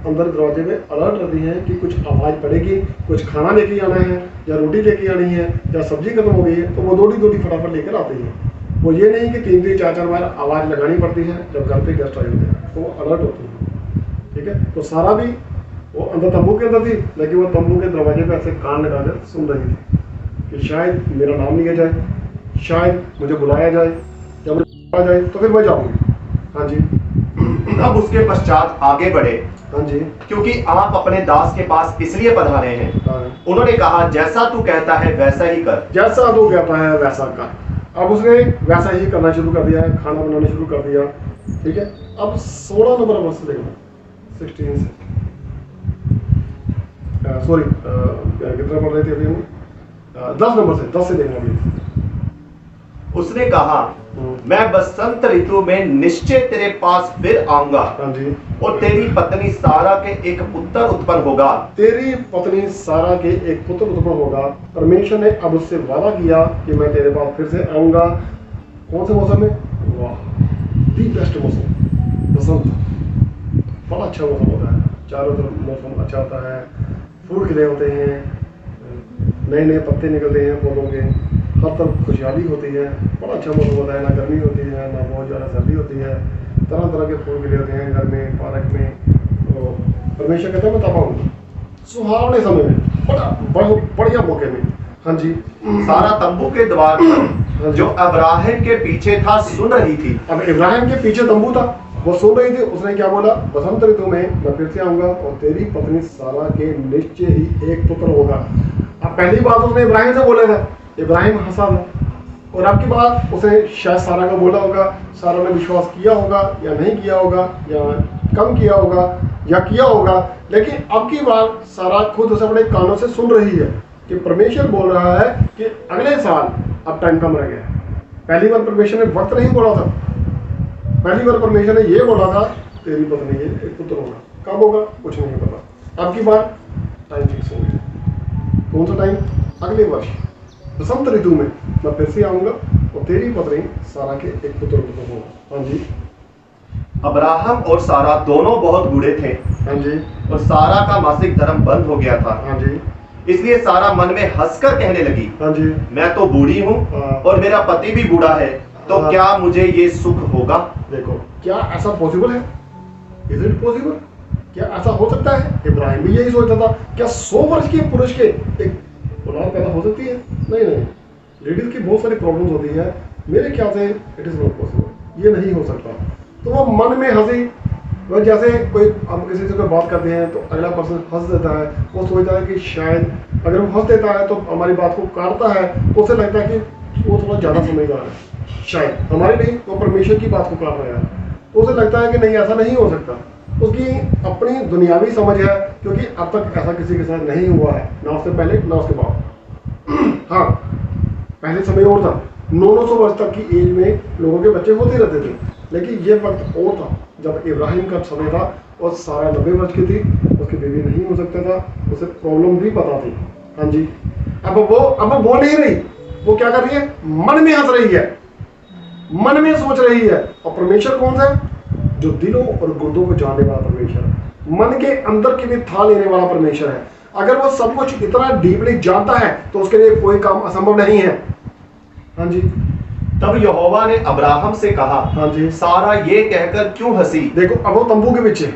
अंदर दरवाजे में अलर्ट रहती हैं कि कुछ आवाज़ पड़ेगी, कुछ खाना लेके आना है, या रोटी लेके आनी है, या सब्जी खत्म हो गई है, तो वो दौड़ी फटाफट लेकर आती हैं। वो ये नहीं कि 3-3, 4-4 बार आवाज़ लगानी पड़ती है जब घर पे गेस्ट आए होते हैं, तो वो अलर्ट होती है, ठीक है। तो सारा भी वो अंदर तंबू के अंदर थी, लेकिन वो तंबू के दरवाजे पे ऐसे कान लगाकर सुन रही थी कि शायद मेरा नाम लिया जाए, शायद मुझे बुलाया जाए, जब मुझे बुलाया जाए तो फिर मैं जाऊँगी। हाँ जी। अब उसके पश्चात आगे बढ़े, हाँ जी, क्योंकि आप अपने दास के पास इसलिए पधारे हैं। हाँ। उन्होंने कहा जैसा तू कहता है वैसा ही कर। जैसा तू कहता है वैसा कर। अब उसने वैसा ही करना शुरू कर दिया है, खाना बनाना शुरू कर दिया, ठीक है। अब 16 नंबर वर्ष देखना, 16 से, सॉरी कितना पढ़ रहे थे अभी हम? 10 नंबर से, 10 से देखना प्लीज। उसने कहा मैं बसंत ऋतु में निश्चय तेरे पास फिर आऊंगा, हाँ जी। और तेरी पत्नी सारा के एक पुत्र उत्पन्न होगा। तेरी पत्नी सारा के एक पुत्र उत्पन्न होगा। परमेश्वर ने अब उससे वादा किया कि मैं तेरे पास फिर से आऊंगा। कौन से मौसम में? वाह, दी बेस्ट मौसम, बसंत। बड़ा अच्छा मौसम होता है, चारों तरफ मौसम अच्छा होता है, फूल खिले होते हैं, नए नए पत्ते निकलते हैं पौधों के, हर तरफ खुशहाली होती है। बड़ा अच्छा मौसम होता है, ना गर्मी होती है, ना बहुत ज़्यादा सर्दी होती है, तरह तरह के फूल खिले होते हैं घर में, पार्क में। तो परमेश्वर कहते हैं मैं तब आऊँगा सुहावने समय में, बड़ा बढ़िया मौके में। हाँ जी। सारा तंबू के द्वार पर जो अब्राहम के पीछे था सुन रही थी। अब इब्राहिम के पीछे तंबू था, वो सुन रही थी। उसने क्या बोला? बसंत ऋतु में मैं फिर से आऊंगा और तेरी पत्नी सारा के निश्चय ही एक पुत्र होगा। अब पहली बात उसने इब्राहिम से बोला था, इब्राहिम हंसा था, और आपकी बात उसे शायद सारा का बोला होगा। सारा ने विश्वास किया होगा या नहीं किया होगा, या कम किया होगा या किया होगा, लेकिन अब की बार सारा खुद उसे अपने कानों से सुन रही है कि परमेश्वर बोल रहा है कि अगले साल अब टाइम कम रह गया। पहली बार परमेश्वर ने वक्त नहीं बोला था, पहली बार परमेश्वर ने ये बोला था तेरी पत्नी ये एक पुत्र होगा। कब होगा कुछ नहीं पता। अब की बार टाइम फिक्स हो गया। कौन सा टाइम? अगले वर्ष बसंत ऋतु में मैं फिर से आऊंगा और तेरी पत्नी सारा के एक पुत्र होगा। हाँ जी। अब्राहम और सारा दोनों बहुत बूढ़े थे। हाँ जी। और सारा का मासिक धर्म बंद हो गया था। हाँ जी। इसलिए सारा मन में हंसकर कहने लगी, हाँ जी। मैं तो बूढ़ी हूँ और मेरा पति भी बूढ़ा है, तो हाँ। क्या मुझे ये सुख होगा? देखो, क्या ऐसा पॉसिबल है? Is it possible? क्या ऐसा हो सकता है? इब्राहिम भी यही सोचता था, क्या 100 वर्ष के पुरुष के एक औलाद पैदा हो सकती है? नहीं। लेडीज की बहुत सारी प्रॉब्लम्स होती है, मेरे ख्याल से इट इज नॉट पॉसिबल, ये नहीं हो सकता। तो वो मन में हंसी। वह जैसे कोई हम किसी से कोई बात करते हैं तो अगला पर्सन हंस देता है, वो सोचता है कि शायद अगर वो हंस देता है तो हमारी बात को काटता है, तो उसे लगता है कि वो थोड़ा ज़्यादा समझदार है, शायद हमारे नहीं, वो परमेश्वर की बात को काट रहा है, तो उसे लगता है कि नहीं ऐसा नहीं हो सकता। उसकी अपनी दुनियावी समझ है, क्योंकि अब तक ऐसा किसी के साथ नहीं हुआ है, ना उससे पहले ना उसके बाद। हाँ, पहले समय और था, 900 वर्ष तक की एज में लोगों के बच्चे होते रहते थे, लेकिन ये वक्त और था जब इब्राहिम का समय था और सारा 90 वर्ष की थी, उसकी बेबी नहीं हो सकता था, उसे प्रॉब्लम भी पता थी। हाँ जी, अब वो बोल नहीं रही, वो क्या कर रही है, मन में हंस रही है, मन में सोच रही है। और परमेश्वर कौन सा है? जो दिलों और गुर्दों को जानने वाला परमेश्वर है, मन के अंदर की भी था लेने वाला परमेश्वर है। अगर वो सब कुछ इतना डीपली जानता है तो उसके लिए कोई काम असंभव नहीं है। हाँ जी। तब यहोवा ने अब्राहम से कहा, हाँ जी। सारा ये कहकर क्यों हंसी? देखो, अब वो तंबू के पीछे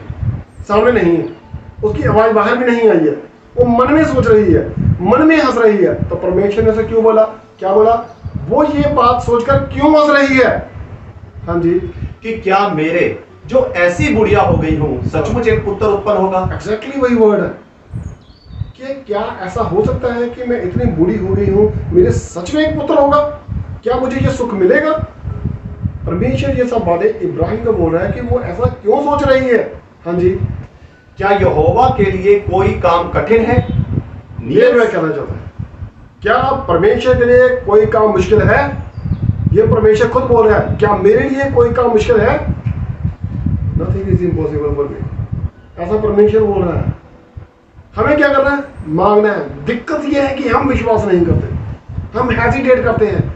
सामने नहीं है, उसकी आवाज बाहर भी नहीं आई है, वो मन में सोच रही है, मन में हंस रही है। तो परमेश्वर ने उसे क्यों बोला? क्या बोला? वो ये बात सोचकर क्यों हंस रही है? हाँ जी। कि क्या मेरे जो ऐसी बुढ़िया हो गई हूं सचमुच एक पुत्र उत्पन्न होगा? एग्जैक्टली वही वर्ड है कि क्या ऐसा हो सकता है कि मैं इतनी बूढ़ी हो गई हूं, मेरे सच में एक पुत्र होगा? क्या मुझे ये सुख मिलेगा? परमेश्वर ये सब बातें इब्राहिम को बोल रहा है कि वो ऐसा क्यों सोच रही है। हाँ जी। क्या यहोवा के लिए कोई काम कठिन है? ये मैं कहना चाहता हूं, क्या परमेश्वर के लिए कोई काम मुश्किल है? ये परमेश्वर खुद बोल रहा है, क्या मेरे लिए कोई काम मुश्किल है? नथिंग इज इम्पॉसिबल फॉर मी, ऐसा परमेश्वर बोल रहा है। हमें क्या करना है? मांगना है। दिक्कत यह है कि हम विश्वास नहीं करते, हम हेजिटेट करते हैं।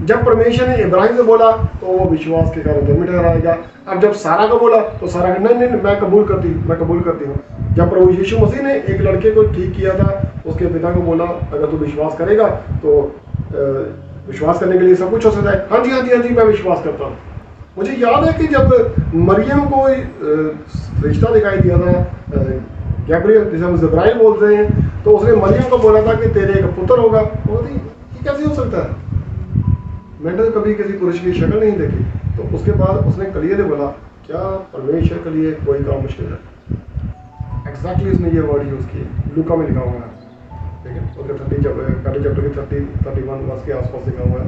जब परमेश्वर ने इब्राहिम से बोला तो वो विश्वास के कारण जन्म ठहराएगा। अब जब सारा को बोला तो सारा नहीं नहीं मैं कबूल करती हूँ। जब प्रभु यीशु मसीह ने एक लड़के को ठीक किया था, उसके पिता को बोला अगर तू विश्वास करेगा तो विश्वास करने के लिए सब कुछ हो सकता है। हाँ जी मैं विश्वास करता हूँ। मुझे याद है कि जब मरियम को रिश्ता दिखाई दिया था, गैब्रियल जिसे हम जिब्राइल बोलते हैं, तो उसने मरियम को बोला था कि तेरे एक पुत्र होगा। बोलती ये कैसे हो सकता है, मैंने तो कभी किसी पुरुष की शक्ल नहीं देखी। तो उसके बाद उसने क्लियरली बोला, क्या परमेश्वर के लिए कोई काम मुश्किल है? एग्जैक्टली उसने ये वर्ड यूज किए, लूका में लिखा हुआ है, ठीक है, उसके 30 चैप्टर की 31 वर्ष के आसपास लिखा हुआ है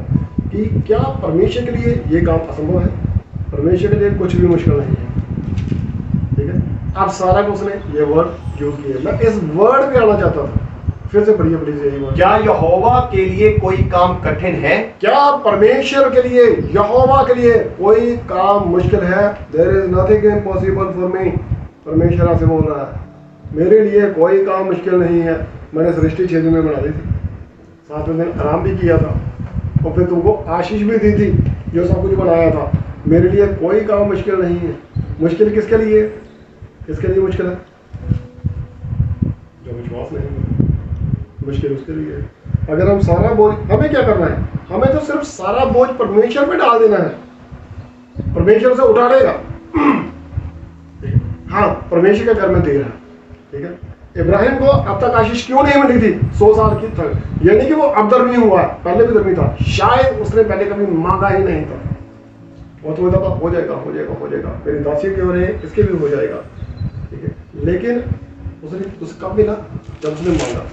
कि क्या परमेश्वर के लिए ये काम असंभव है? परमेश्वर के लिए कुछ भी मुश्किल नहीं है, ठीक है। अब सारा को उसने ये वर्ड यूज किए। मैं इस वर्ड पे आना चाहता था, फिर से पढ़िए प्लीज यही वर्ड। क्या यहोवा के लिए कोई काम कठिन है? क्या परमेश्वर के लिए, यहोवा के लिए कोई काम मुश्किल है? There is nothing impossible for me. परमेश्वर आपसे बोल रहा है, मेरे लिए कोई काम मुश्किल नहीं है। मैंने सृष्टि 6 दिन में बना दी थी, 7वें दिन आराम भी किया था, और फिर तुमको आशीष भी दी थी, जो सब कुछ बनाया था। मेरे लिए कोई काम मुश्किल नहीं है। मुश्किल किसके लिए? किसके लिए मुश्किल है? जो विश्वास नहीं है, मुश्किल उसके लिए। अगर हम सारा बोझ, हमें क्या करना है? हमें तो सिर्फ सारा बोझ परमेश्वर पे डाल देना है, परमेश्वर उसे उठा लेगा। हाँ, परमेश्वर के घर में देर है, ठीक है। इब्राहिम को अब तक आशीष क्यों नहीं मिली थी? 100 साल की तक, यानी कि वो अब धर्मी हुआ है, पहले भी धर्मी था। शायद उसने पहले कभी मांगा ही नहीं था। वो तो था हो जाएगा, मेरी दासी की हो रही है, इसके भी हो जाएगा, ठीक है। लेकिन उसे कब मिला? जब उसने मांगा।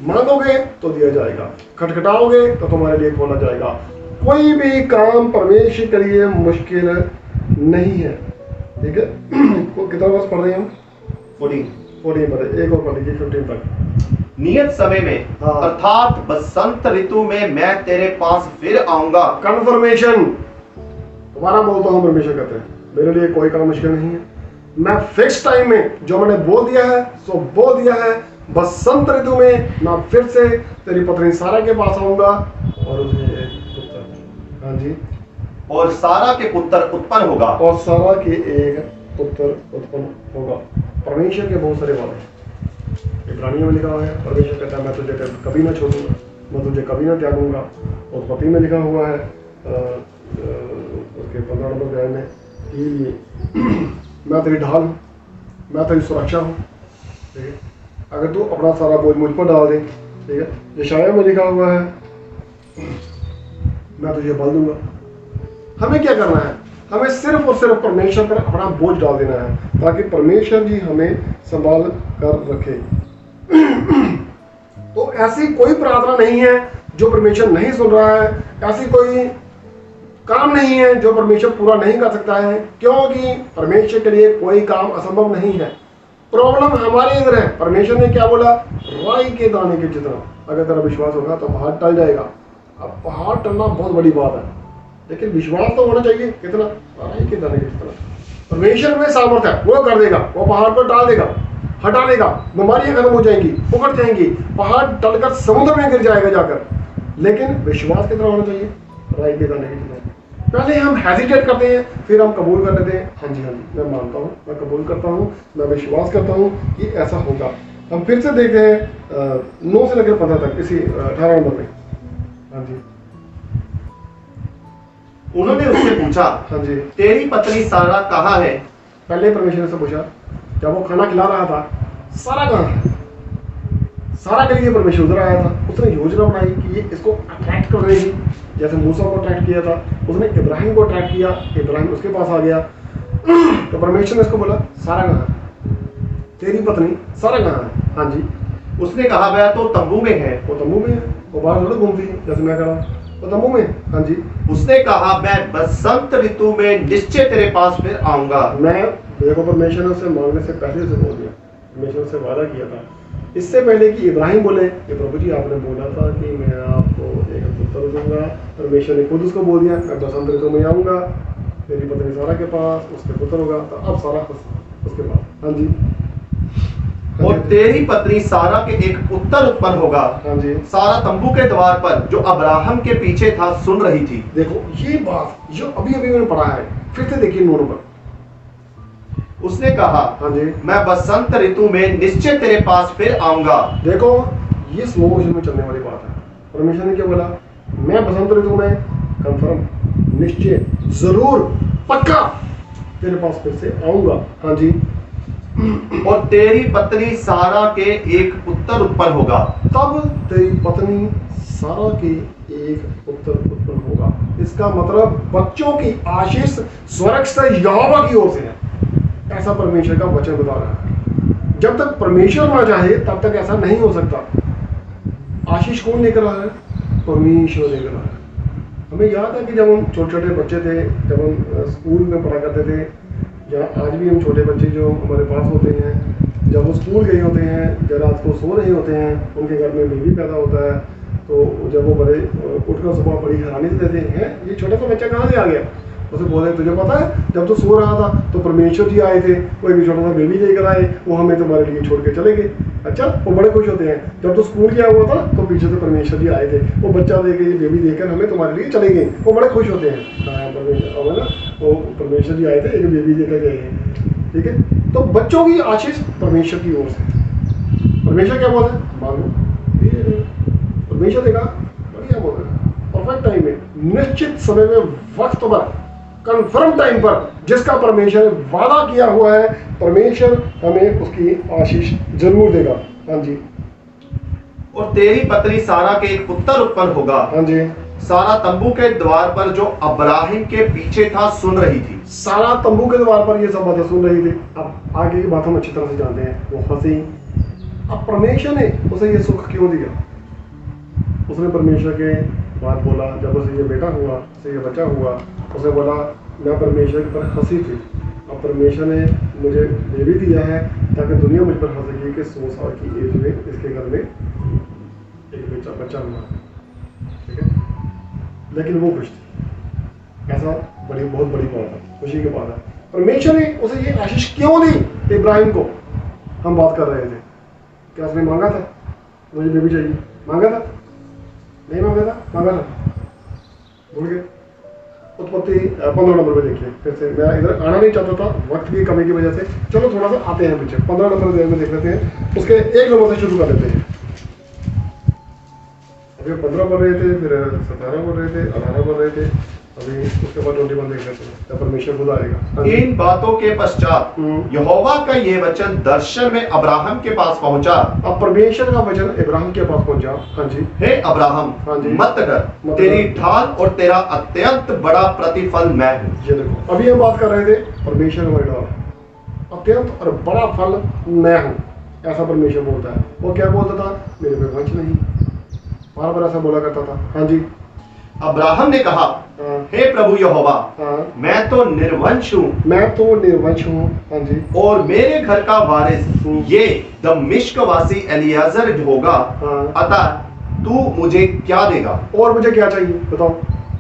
मांगोगे तो दिया जाएगा, खटखटाओगे तो तुम्हारे लिए खोला जाएगा। कोई भी काम परमेश्वर के लिए मुश्किल नहीं है, ठीक है। कितना वर्ष पढ़ रहे हैं हम? 14 पढ़े, एक और पढ़ लीजिए 15 तक। नियत समय में, हाँ। अर्थात बसंत ऋतु में मैं तेरे पास फिर आऊंगा। कन्फर्मेशन, दोबारा बोलता हूँ, परमेश्वर कहते हैं मेरे लिए कोई काम मुश्किल नहीं है। मैं फिक्स टाइम में जो मैंने बोल दिया है सो बोल दिया है। बसंत ऋतु में मैं फिर से तेरी पत्नी सारा के पास आऊंगा और उसे एक पुत्र, हाँ जी, और सारा के पुत्र उत्पन्न होगा। और सारा के एक पुत्र उत्पन्न होगा। परमेश्वर के बहुत सारे वादे हैं, इब्रानियों में लिखा हुआ है, परमेश्वर कहता है मैं तुझे कभी ना छोड़ूंगा, मैं तुझे कभी ना त्यागूंगा। और पति में लिखा हुआ है उसके 15 नंबर अध्याय में कि मैं तेरी ढाल हूँ, मैं तेरी सुरक्षा हूँ, ठीक है। अगर तू अपना सारा बोझ मुझ पर डाल दे, ठीक है। यशाया में लिखा हुआ है मैं तुझे बल दूंगा। हमें क्या करना है? हमें सिर्फ और सिर्फ परमेश्वर पर अपना बोझ डाल देना है, ताकि परमेश्वर जी हमें संभाल कर रखे। तो ऐसी कोई प्रार्थना नहीं है जो परमेश्वर नहीं सुन रहा है, ऐसी कोई काम नहीं है जो परमेश्वर पूरा नहीं कर सकता है, क्योंकि परमेश्वर के लिए कोई काम असंभव नहीं है। प्रॉब्लम हमारे अंदर है। परमेश्वर ने क्या बोला? राई के दाने के जितना। अगर तेरा विश्वास होगा तो पहाड़ टल जाएगा। अब पहाड़ टलना बहुत बड़ी बात है, लेकिन विश्वास तो होना चाहिए। कितना? राई के दाने के जितना। परमेश्वर में सामर्थ्य है, वो कर देगा, वो पहाड़ पर डाल देगा, हटा लेगा, बीमारियां खत्म हो जाएंगी, उखड़ जाएंगी, पहाड़ टलकर समुद्र में गिर जाएगा जाकर। लेकिन विश्वास कितना होना चाहिए? राय के दाने की तरह। पहले हम हेजिटेट करते हैं, फिर हम कबूल कर लेते हैं, हाँ जी मैं मानता हूँ, मैं कबूल करता हूँ, मैं विश्वास करता हूँ कि ऐसा होगा। हम फिर से देखते हैं 9 से लेकर 15 तक, इसी 18 नंबर में। हाँ जी उन्होंने उससे पूछा, हाँ जी, तेरी पत्नी सारा कहाँ है? पहले परमेश्वर से पूछा, जब वो खाना खिला रहा था, सारा कहाँ है? सारा के लिए परमेश्वर उधर आया था। उसने योजना बनाई कि ये इसको अट्रैक्ट कर रही थी, जैसे मूसा को अट्रैक्ट किया था, उसने इब्राहिम को अट्रैक्ट किया, इब्राहिम उसके पास आ गया। तो परमेश्वर ने इसको बोला, सारा कहाँ है? तेरी पत्नी सारा कहाँ है? हाँ जी। उसने कहा, वह तो तंबू में है। वो तंबू में है, वो बाहर थोड़ा घूमती है जैसे मैं कह रहा हूँ, वो तंबू में। हाँ जी। उसने कहा, मैं बसंत ऋतु में निश्चय तेरे पास फिर आऊंगा। मैं देखो, परमेश्वर ने उसे मांगने से पहले उसे बोल दिया, परमेश्वर से वादा किया था इससे पहले कि इब्राहिम बोले कि प्रभु जी आपने बोला था कि मैं आपको एक पुत्र दूंगा। परमेश्वर ने खुद उसको बोल दिया, मैं बसंत ऋतु में आऊंगा, मेरी पत्नी सारा के पास, उसके पुत्र होगा। तो अब सारा उसके पास। हाँ जी। और तेरी पत्नी सारा के एक पुत्र उत्पन्न होगा। हाँ जी। सारा तंबू के द्वार पर जो अब्राहम के पीछे था सुन रही थी। देखो ये बात जो अभी अभी मैंने पढ़ा है, फिर से देखिए 9 नंबर। उसने कहा, हाँ जी, मैं बसंत ऋतु में निश्चय तेरे पास फिर आऊंगा। देखो ये स्लो मोशन में चलने वाली बात है। परमेश्वर ने क्या बोला? मैं बसंत ऋतु में कंफर्म, निश्चय, जरूर, पक्का तेरे पास फिर से आऊंगा। हाँ जी। और तेरी पत्नी सारा के एक पुत्र उत्पन्न होगा। तब तेरी पत्नी सारा के एक पुत्र उत्पन्न होगा। इसका मतलब बच्चों की आशीष स्वर्ग से यहोवा की ओर से है, ऐसा परमेश्वर का वचन बता रहा है। जब तक परमेश्वर ना चाहे तब तक ऐसा नहीं हो सकता। आशीष कौन लेकर आ रहा है? परमेश्वर लेकर आ रहा है। हमें याद है कि जब हम छोटे छोटे बच्चे थे, जब हम स्कूल में पढ़ा करते थे, या आज भी हम छोटे बच्चे जो हमारे पास होते हैं, जब वो स्कूल गए होते हैं, जब रात को सो रहे होते हैं, उनके घर में बेबी पैदा होता है, तो जब वो बड़े उठकर सुबह बड़ी हैरानी से देते हैं, ये छोटा सा बच्चा कहाँ से आ गया? उसे बोले, तुझे पता है जब तू सो रहा था तो परमेश्वर जी आए थे, वो एक छोटा सा बेबी लेकर आए, वो हमें तुम्हारे लिए छोड़ के चले गए। अच्छा, वो बड़े खुश होते हैं। जब तू स्कूल गया हुआ था तो पीछे से परमेश्वर जी आए थे, वो बच्चा देके, ये बेबी देकर हमें तुम्हारे लिए चले गए, वो बड़े खुश होते हैं। हाँ, परमेश्वर ना, वो परमेश्वर जी आए थे, एक बेबी देकर गए हैं। ठीक है, तो बच्चों की आशीष परमेश्वर की ओर से। परमेश्वर क्या बोलते हैं? मांगो, परमेश्वर देगा। बढ़िया बोल रहे हैं, परफेक्ट टाइम में, निश्चित समय में, वक्त पर, कंफर्म टाइम पर, जिसका परमेश्वर ने वादा किया हुआ है, परमेश्वर हमें उसकी आशीष जरूर देगा। हाँ जी। और तेरी पत्नी सारा के एक पुत्र उत्पन्न होगा। हाँ जी। सारा तंबू के द्वार पर जो अब्राहिम के पीछे था सुन रही थी। सारा तंबू के द्वार पर ये सब बातें सुन रही थी। अब आगे की बात हम अच्छी तरह से जानते हैं। वो हंसी। अब परमेश्वर ने उसे ये सुख क्यों दिया? उसने परमेश्वर के बात बोला, जब उसे ये बेटा हुआ, उसे ये बच्चा हुआ, उसे बोला मैं परमेश्वर पर हंसी थी, अब परमेश्वर ने मुझे बेबी दिया है ताकि दुनिया मुझ पर हंसेगी कि 100 साल की एज में इसके घर में एक बच्चा हुआ। ठीक है, लेकिन वो खुश थी। ऐसा बहुत बड़ी बात है, खुशी की बात है। परमेश्वर ने उसे ये आशीष क्यों दी? इब्राहिम को हम बात कर रहे थे, क्या उसने मांगा था मुझे बेबी चाहिए? मांगा था? नहीं मांगा था? मांगा था, भूल गए। उत्पत्ति 15 नंबर पे देखिए फिर से। मैं इधर आना नहीं चाहता था वक्त की कमी की वजह से, चलो थोड़ा सा आते हैं पीछे। 15 नंबर में देख लेते हैं, उसके 1 नंबर से शुरू कर लेते हैं। अभी 15 पढ़ रहे थे, फिर 17 पढ़ रहे थे, 18 पढ़ रहे थे, अभी उसके बाद 21 देख लेते हैं, जब परमेश्वर खुद आएगा। इन बातों के पश्चात यहोवा का ये वचन दर्शन में अब्राहम के पास पहुंचा। अब परमेश्वर का वचन इब्राहिम के पास पहुंचा। हाँ जी। हे अब्राहम, हाँ जी, मत डर, तेरी ढाल और तेरा अत्यंत बड़ा प्रतिफल मैं हूँ। ये देखो, अभी हम बात कर रहे थे परमेश्वर हमारी ढाल, अत्यंत और बड़ा फल मैं हूँ, ऐसा परमेश्वर बोलता है। वो क्या बोलता था? मेरे में वंश नहीं, बार बार ऐसा बोला करता था। हाँ जी। अब्राहम ने कहा, हे प्रभु यहोवा, मैं तो निर्वंश हूँ। मैं तो निर्वंश हूँ। हाँ जी। और मेरे घर का वारिस ये दमिश्क वासी एलियाजर होगा। अतः तू मुझे क्या देगा? और मुझे क्या चाहिए बताओ?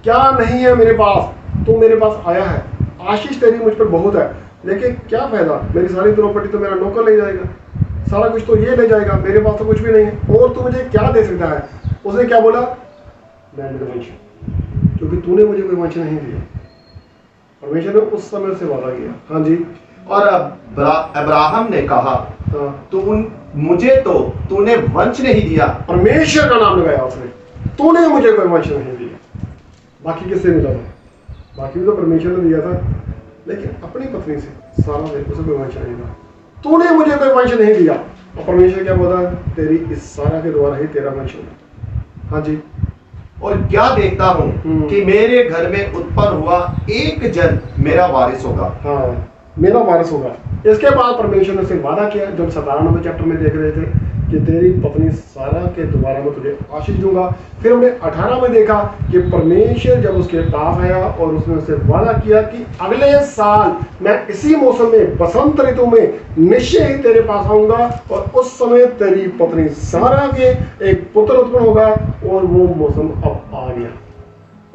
क्या नहीं है मेरे पास? तू मेरे पास आया है, आशीष तेरी मुझ पर बहुत है, लेकिन क्या फायदा, मेरी सारी प्रॉपर्टी तो मेरा नौकर ले जाएगा, सारा कुछ तो ये ले जाएगा, मेरे पास तो कुछ भी नहीं है, और तू मुझे क्या दे सकता है। उसने क्या बोला, मैं वंश, क्योंकि तूने मुझे कोई वंश नहीं दिया। परमेश्वर ने उस समय से वादा किया। हाँ जी। और अब्राहम ने कहा, हाँ, तूने वंश नहीं दिया। परमेश्वर का नाम लगाया उसने, तूने मुझे कोई वंश नहीं दिया। बाकी किससे मिला था, बाकी भी तो परमेश्वर ने दिया था, लेकिन अपनी पत्नी से, सारा से, उसे कोई वंश नहीं था। तूने मुझे कोई वंश नहीं दिया। और परमेश्वर क्या बोला, तेरी इस सारा के द्वारा ही तेरा वंश होगा। हाँ जी। और क्या देखता हूँ कि मेरे घर में उत्पन्न हुआ एक जन मेरा वारिस होगा। हाँ, मेरा वारिस होगा। इसके बाद परमेश्वर ने उसे वादा किया, जब 97वें चैप्टर में देख रहे थे, कि तेरी पत्नी सारा के द्वारा मैं तुझे आशीष दूंगा। फिर हमने 18 में देखा कि परमेश्वर जब उसके पास आया और उसने उससे वादा किया कि अगले साल मैं इसी मौसम में, बसंत ऋतु में निश्चय ही तेरे पास आऊंगा, और उस समय तेरी पत्नी सारा के एक पुत्र उत्पन्न होगा। और वो मौसम अब आ गया,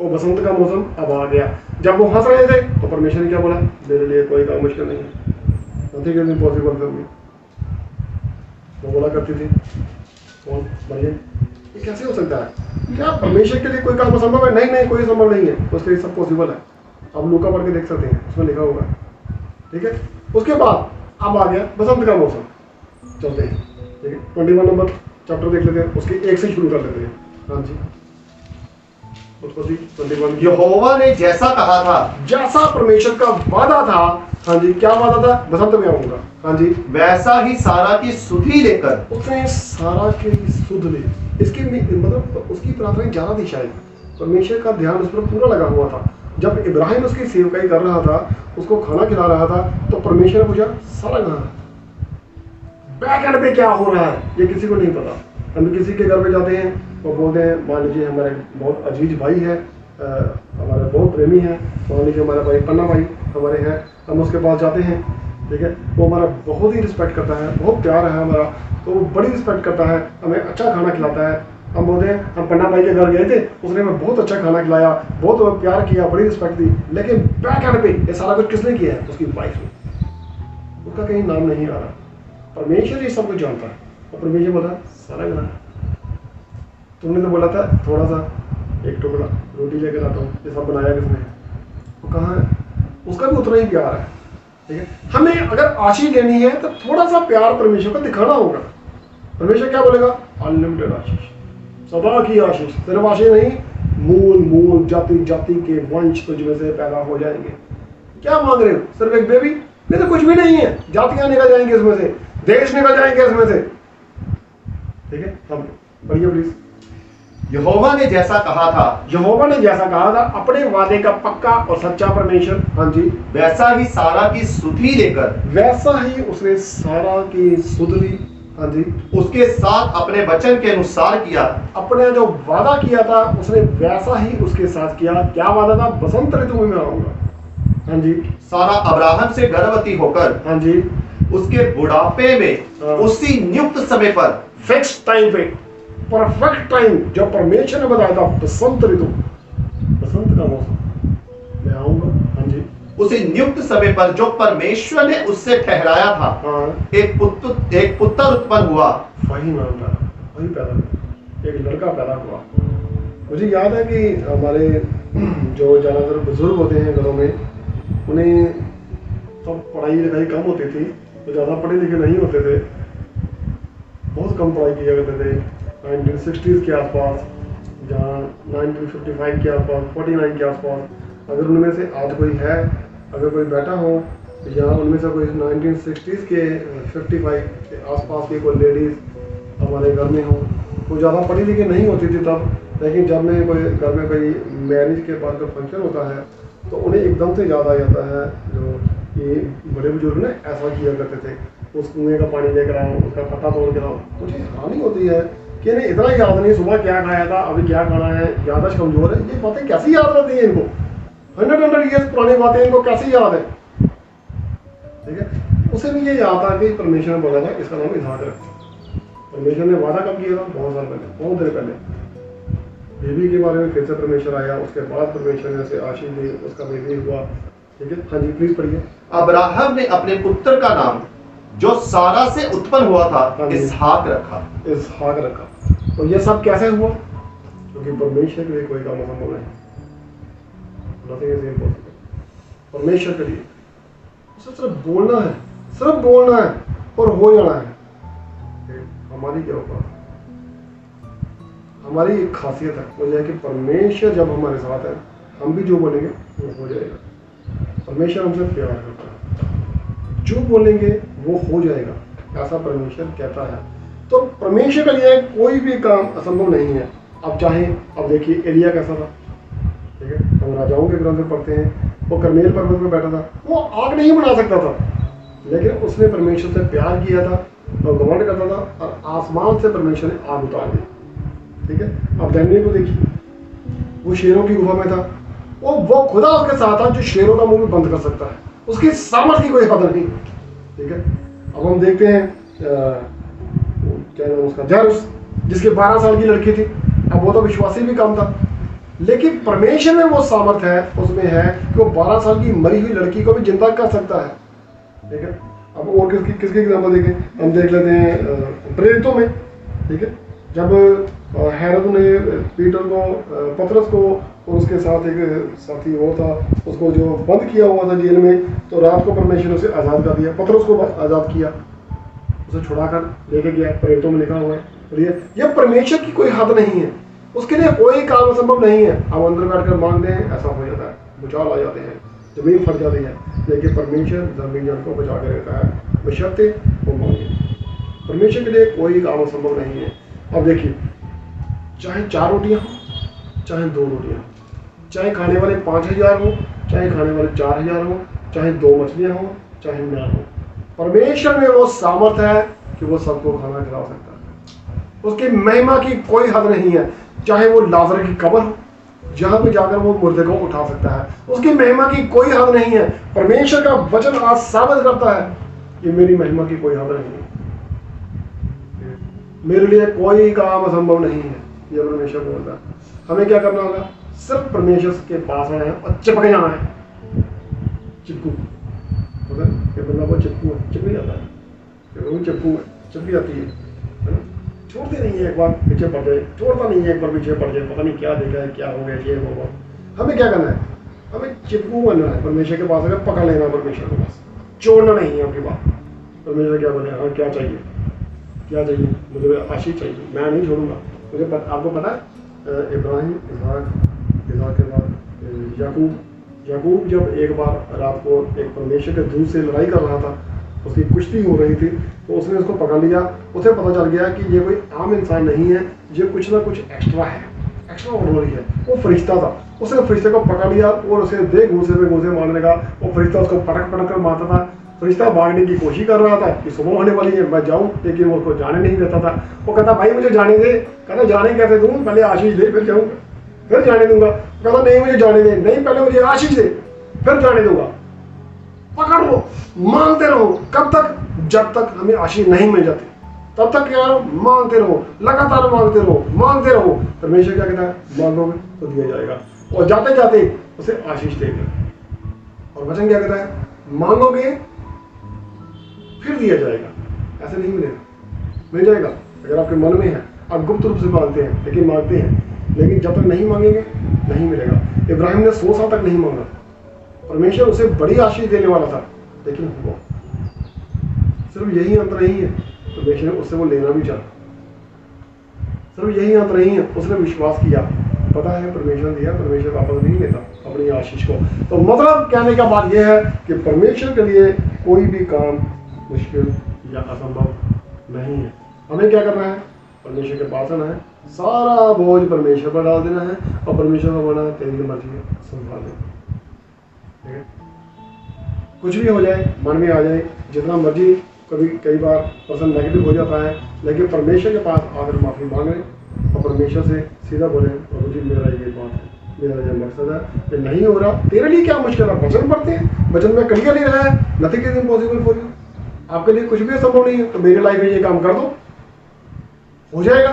वो बसंत का मौसम अब आ गया। जब वो हंस रहे थे तो परमेश्वर ने क्या बोला, मेरे लिए कोई काम मुश्किल नहीं है, नथिंग इज इम्पॉसिबल फॉर मी। वो बोला करती थी, कौन, मरियम, ये कैसे हो सकता है, क्या परमेश्वर के लिए कोई काम असंभव है? नहीं नहीं, कोई संभव नहीं है, उसके लिए सब पॉसिबल है। अब लूका पढ़ के देख सकते हैं, उसमें लिखा होगा। ठीक है। उसके बाद अब आ गया बसंत का मौसम। चलते हैं, ठीक है, 21 नंबर चैप्टर देख लेते हैं, उसके एक से शुरू कर लेते हैं। हाँ जी, उत्पत्ति 21। यहोवा ने जैसा कहा था, जैसा परमेश्वर का वादा था। हाँ जी, क्या वादा था, बसंत में आऊंगा। हाँ जी, वैसा ही सारा की सुधि लेकर, उसने सारा के सुध ले, इसकी मतलब उसकी प्रार्थना ज्यादा थी शायद, परमेश्वर का ध्यान उस पर पूरा लगा हुआ था। जब इब्राहिम उसकी सेवकाई कर रहा था, उसको खाना खिला रहा था, तो परमेश्वर ने पूछा, सारा कहाँ है, बैक एंड पे क्या हो रहा है, ये किसी को नहीं पता। हम किसी के घर पे जाते हैं, वो बोलते हैं, मान लीजिए हमारे बहुत अजीज भाई है, हमारे बहुत प्रेमी है, मान लीजिए हमारा भाई पन्ना भाई हमारे हैं, हम उसके पास जाते हैं, ठीक है, वो हमारा बहुत ही रिस्पेक्ट करता है, बहुत प्यार है हमारा, तो वो बड़ी रिस्पेक्ट करता है, हमें अच्छा खाना खिलाता है। हम बोलते हैं, हम पन्ना भाई के घर गए थे, उसने हमें बहुत अच्छा खाना खिलाया, बहुत प्यार किया, बड़ी रिस्पेक्ट दी, लेकिन बैक एंड पे ये सारा कुछ किसने किया है, उसकी वाइफ ने, उसका कहीं नाम नहीं आ रहा। परमेश्वर ये सब कुछ जानता है। और परमेश्वर बोला, सारा गला, तुमने तो बोला था थोड़ा सा एक टुकड़ा रोटी लेकर आता हूँ, ये सब बनाया किसने, वो कहाँ है, उसका भी उतना ही प्यार है। ठीक है, हमें अगर आशीष देनी है तो थोड़ा सा प्यार परमेश्वर को दिखाना होगा। परमेश्वर क्या बोलेगा, अनलिमिटेड आशीष, सदा की आशीष, सिर्फ आशीष नहीं, मूल मूल जाति जाति के वंश तुझमें से पैदा हो जाएंगे। क्या मांग रहे हो, सिर्फ एक बेबी? नहीं तो कुछ भी नहीं है, जातियां निकल जाएंगे इसमें से, देश निकल जाएंगे इसमें से। ठीक है, हम बढ़िया प्लीज। यहोवा ने जैसा कहा था, यहोवा ने जैसा कहा था, अपने वादे का पक्का और सच्चा परमेश्वर। हाँ जी, वैसा ही सारा की सुधि लेकर, वैसा ही उसने सारा की सुध ली। हाँ जी, उसके साथ अपने वचन के अनुसार किया। अपने जो वादा किया था उसने वैसा ही उसके साथ किया। क्या वादा था, बसंत ऋतु में आऊंगा। हाँ जी, सारा अब्राहम से गर्भवती होकर, हाँ जी, उसके बुढ़ापे में उसी नियुक्त समय पर, फिक्स टाइम पे, परफेक्ट टाइम जो परमेश्वर ने बताया था, बसंत ऋतु, बसंत का मौसम मैं आऊंगा। हाँ जी, उसी नियुक्त समय पर जो परमेश्वर ने उससे ठहराया था, हाँ, एक पुत्र उत्पन्न हुआ। वही नाम था, वही पैदा हुआ, एक लड़का पैदा हुआ। मुझे याद है कि हमारे जो ज़्यादातर बुजुर्ग होते हैं घरों में, उन्हें सब पढ़ाई लिखाई कम होती थी, तो ज़्यादा पढ़े लिखे नहीं होते थे, बहुत कम पढ़ाई किया करते थे। 1960s के आसपास, जहाँ 1955 के आसपास, 49 के आसपास, अगर उनमें से आज कोई है, अगर कोई बैठा हो या उनमें से कोई 1960s के 55 के आसपास की कोई लेडीज़ हमारे घर में हो, वो ज़्यादा पढ़ी लिखी नहीं होती थी तब, लेकिन जब में कोई घर में कोई मैरिज के बाद का फंक्शन होता है तो उन्हें एकदम से याद आ जाता है जो ये बड़े बुजुर्ग ने ऐसा किया करते थे, उस कुएँ का पानी लेकर आओ, उसका पत्ता तोड़ के लाओ। मुझे हैरानी होती है कि इन्हें इतना याद नहीं, सुबह क्या खाया था, अभी क्या खाना है, याददाश्त कमजोर है, ये बातें कैसी याद रहती हैं इनको, 100 ईयर्स पुरानी बातें इनको कैसी याद है। ठीक है, उसे भी ये याद था कि परमेश्वर ने बोला था इसका नाम इसहाक रख। परमेश्वर ने वादा कब किया था, बहुत साल पहले, बहुत देर पहले। बेबी के बारे में फिर से परमेश्वर आया, उसके बाद परमेश्वर ने उसे आशीष दी, उसका बेबी हुआ। ठीक है, हाँ जी प्लीज पढ़िए। अब्राहम ने अपने पुत्र का नाम जो सारा से उत्पन्न हुआ था हाँ जी। इसहाक रखा। इसहाक रखा। तो ये सब कैसे हुआ? क्योंकि परमेश्वर के लिए कोई काम असंभव नहीं। Nothing is impossible। परमेश्वर के लिए उसे सिर्फ बोलना है, सिर्फ बोलना है और हो जाना है। हमारी क्या औकात? हमारी एक खासियत है, वो यह कि परमेश्वर जब हमारे साथ है, हम भी जो बोलेंगे वो हो जाएगा। परमेश्वर हमसे प्यार करता है, जो बोलेंगे वो हो जाएगा, ऐसा परमेश्वर कहता है। तो परमेश्वर के लिए कोई भी काम असंभव नहीं है। अब चाहे, अब देखिए एलिया कैसा था, ठीक है, हम राजाओं के ग्रंथ में पढ़ते हैं, वो करमेल पर्वत में बैठा था, वो आग नहीं बना सकता था, लेकिन उसने परमेश्वर से प्यार किया था और घमंड करता था और आसमान से परमेश्वर ने आग उतार दी। ठीक है, अब दानियेल को देखिए, वो शेरों की गुफा में था, वो खुदा उसके साथ था जो शेरों का मुंह भी बंद कर सकता है, उसकी सामर्थ्य की कोई हद नहीं। ठीक है, अब हम देखते हैं क्या नाम उसका, जायरूस, जिसके 12 साल की लड़की थी। अब वो तो विश्वासी भी कम था, लेकिन परमेश्वर में वो सामर्थ है, उसमें है कि वो 12 साल की मरी हुई लड़की को भी जिंदा कर सकता है। ठीक है, अब और किसकी एग्जाम्पल देखें, हम देख लेते हैं प्रेरितों में। ठीक है, जब हेरोद ने पीटर को, पतरस को और उसके साथ एक साथी और था, उसको जो बंद किया हुआ था जेल में, तो रात को परमेश्वर ने उसे आज़ाद कर दिया, पतरस को आज़ाद किया, उसे छुड़ाकर लेके गया। प्रेरितों में लिखा हुआ है। ये परमेश्वर की कोई हद नहीं है, उसके लिए कोई काम असंभव नहीं है। हम अंदर बैठकर मांगते हैं, ऐसा हो जाता है, भूचाल आ जाते हैं, जमीन फट जाती है, लेकिन परमेश्वर जमीन जन को बचा के रहता है, बशर्ते वो मांगे। परमेश्वर के लिए कोई काम असंभव नहीं है। अब देखिए, चाहे 4 रोटियां हो, चाहे 2 रोटियां, चाहे खाने वाले 5000 हो, चाहे खाने वाले 4000 हो, चाहे 2 मछलियां हो, चाहे ना हो, परमेश्वर में वो सामर्थ्य है कि वो सबको खाना खिला सकता है। उसकी महिमा की कोई हद नहीं है। चाहे वो लाजर की कब्र हो, जहां पे जाकर वो मुर्दे को उठा सकता है, उसकी महिमा की कोई हद नहीं है। परमेश्वर का वचन आज साबित करता है कि मेरी महिमा की कोई हद नहीं है, मेरे लिए कोई काम असंभव नहीं है। ये परमेश्वर बोलता है। हमें क्या करना होगा? सिर्फ परमेश्वर के पास आना है और चिपक जाना है। चिपकू होता है, ये बंदा बहुत चिपकू है, चिपक जाता है, वो चिपकू है, चिपक जाती है ना? छोड़ते नहीं है, एक बार पीछे पड़ जाए, छोड़ता नहीं है, एक बार पीछे पड़ जाए, पता नहीं क्या देखा है, क्या हो गया, ये होगा। हमें क्या करना है? हमें चिपकू बनना है परमेश्वर के पास, अगर पकड़ लेना परमेश्वर के पास, छोड़ना नहीं है आपकी बात। परमेश्वर क्या बोले, हाँ क्या चाहिए, क्या चाहिए? मुझे आशीष चाहिए, मैं नहीं छोड़ूंगा। मुझे आपको पता है, इब्राहिम, इसहाक के बाद याकूब जब एक बार रात को एक परमेश्वर के दूत से लड़ाई कर रहा था, उसकी कुश्ती हो रही थी, तो उसने उसको पकड़ लिया। उसे पता चल गया कि ये कोई आम इंसान नहीं है, ये कुछ ना कुछ एक्स्ट्रा है, एक्स्ट्रा ऑर्डिनरी है। वो फरिश्ता था। उसने फरिश्ते को पकड़ लिया और उसे दे घूसे पे घूसे मारने का। वो फरिश्ता उसको पटक पटक कर मारता था। फरिश्ता भागने की कोशिश कर रहा था कि सुबह होने वाली है, मैं जाऊं, लेकिन वो उसको जाने नहीं देता था। वो कहता भाई मुझे जाने दे। कहता जाने कैसे दूं, पहले आशीष दे फिर जाऊंगा, फिर जाने दूंगा। कहता नहीं मुझे जाने दे, नहीं पहले मुझे आशीष दे फिर जाने दूंगा। पकड़ लो, मांगते रहो, कब तक? जब तक हमें आशीष नहीं मिल जाती, तब तक क्या मांगते रहो, लगातार मांगते रहो, मांगते रहो। परमेश्वर क्या कहता है? मांगोगे तो दिया जाएगा, और जाते जाते उसे आशीष देगा। और वचन क्या कहता है? मांगोगे फिर दिया जाएगा, ऐसे नहीं मिलेगा, मिल जाएगा अगर आपके मन में है। आप गुप्त रूप से मांगते हैं, लेकिन मांगते हैं, लेकिन जब तक नहीं मांगेंगे नहीं मिलेगा। इब्राहिम ने 100 साल तक नहीं मांगा, परमेश्वर उसे बड़ी आशीष देने वाला था, लेकिन हुआ। सिर्फ यही अंतर नहीं है, परमेश्वर ने उससे वो लेना भी चाहा। सिर्फ यही अंतर नहीं है, उसने विश्वास किया, पता है परमेश्वर ने दिया, परमेश्वर वापस नहीं लेता अपनी आशीष को। तो मतलब कहने का बात यह है कि परमेश्वर के लिए कोई भी काम मुश्किल या असंभव नहीं है। हमें क्या करना है? परमेश्वर के पास आना है, सारा बोझ परमेश्वर पर डाल देना है, और परमेश्वर को बोलना है तेरी मर्जी संभाल ले। ठीक है, कुछ भी हो जाए, मन में आ जाए, जितना मर्जी, कभी कई बार पर्सन नेगेटिव हो जाता है, लेकिन परमेश्वर के पास आकर माफी मांगे और परमेश्वर से सीधा बोले, प्रभु जी मेरा ये बात है, मेरा ये मकसद है, ये नहीं हो रहा, तेरे लिए क्या मुश्किल है? वचन पढ़ते हैं, वचन में क्लियर नहीं रहा है, nothing is impossible for you, आपके लिए कुछ भी संभव नहीं है, तो मेरी लाइफ में ये काम कर दो, हो जाएगा।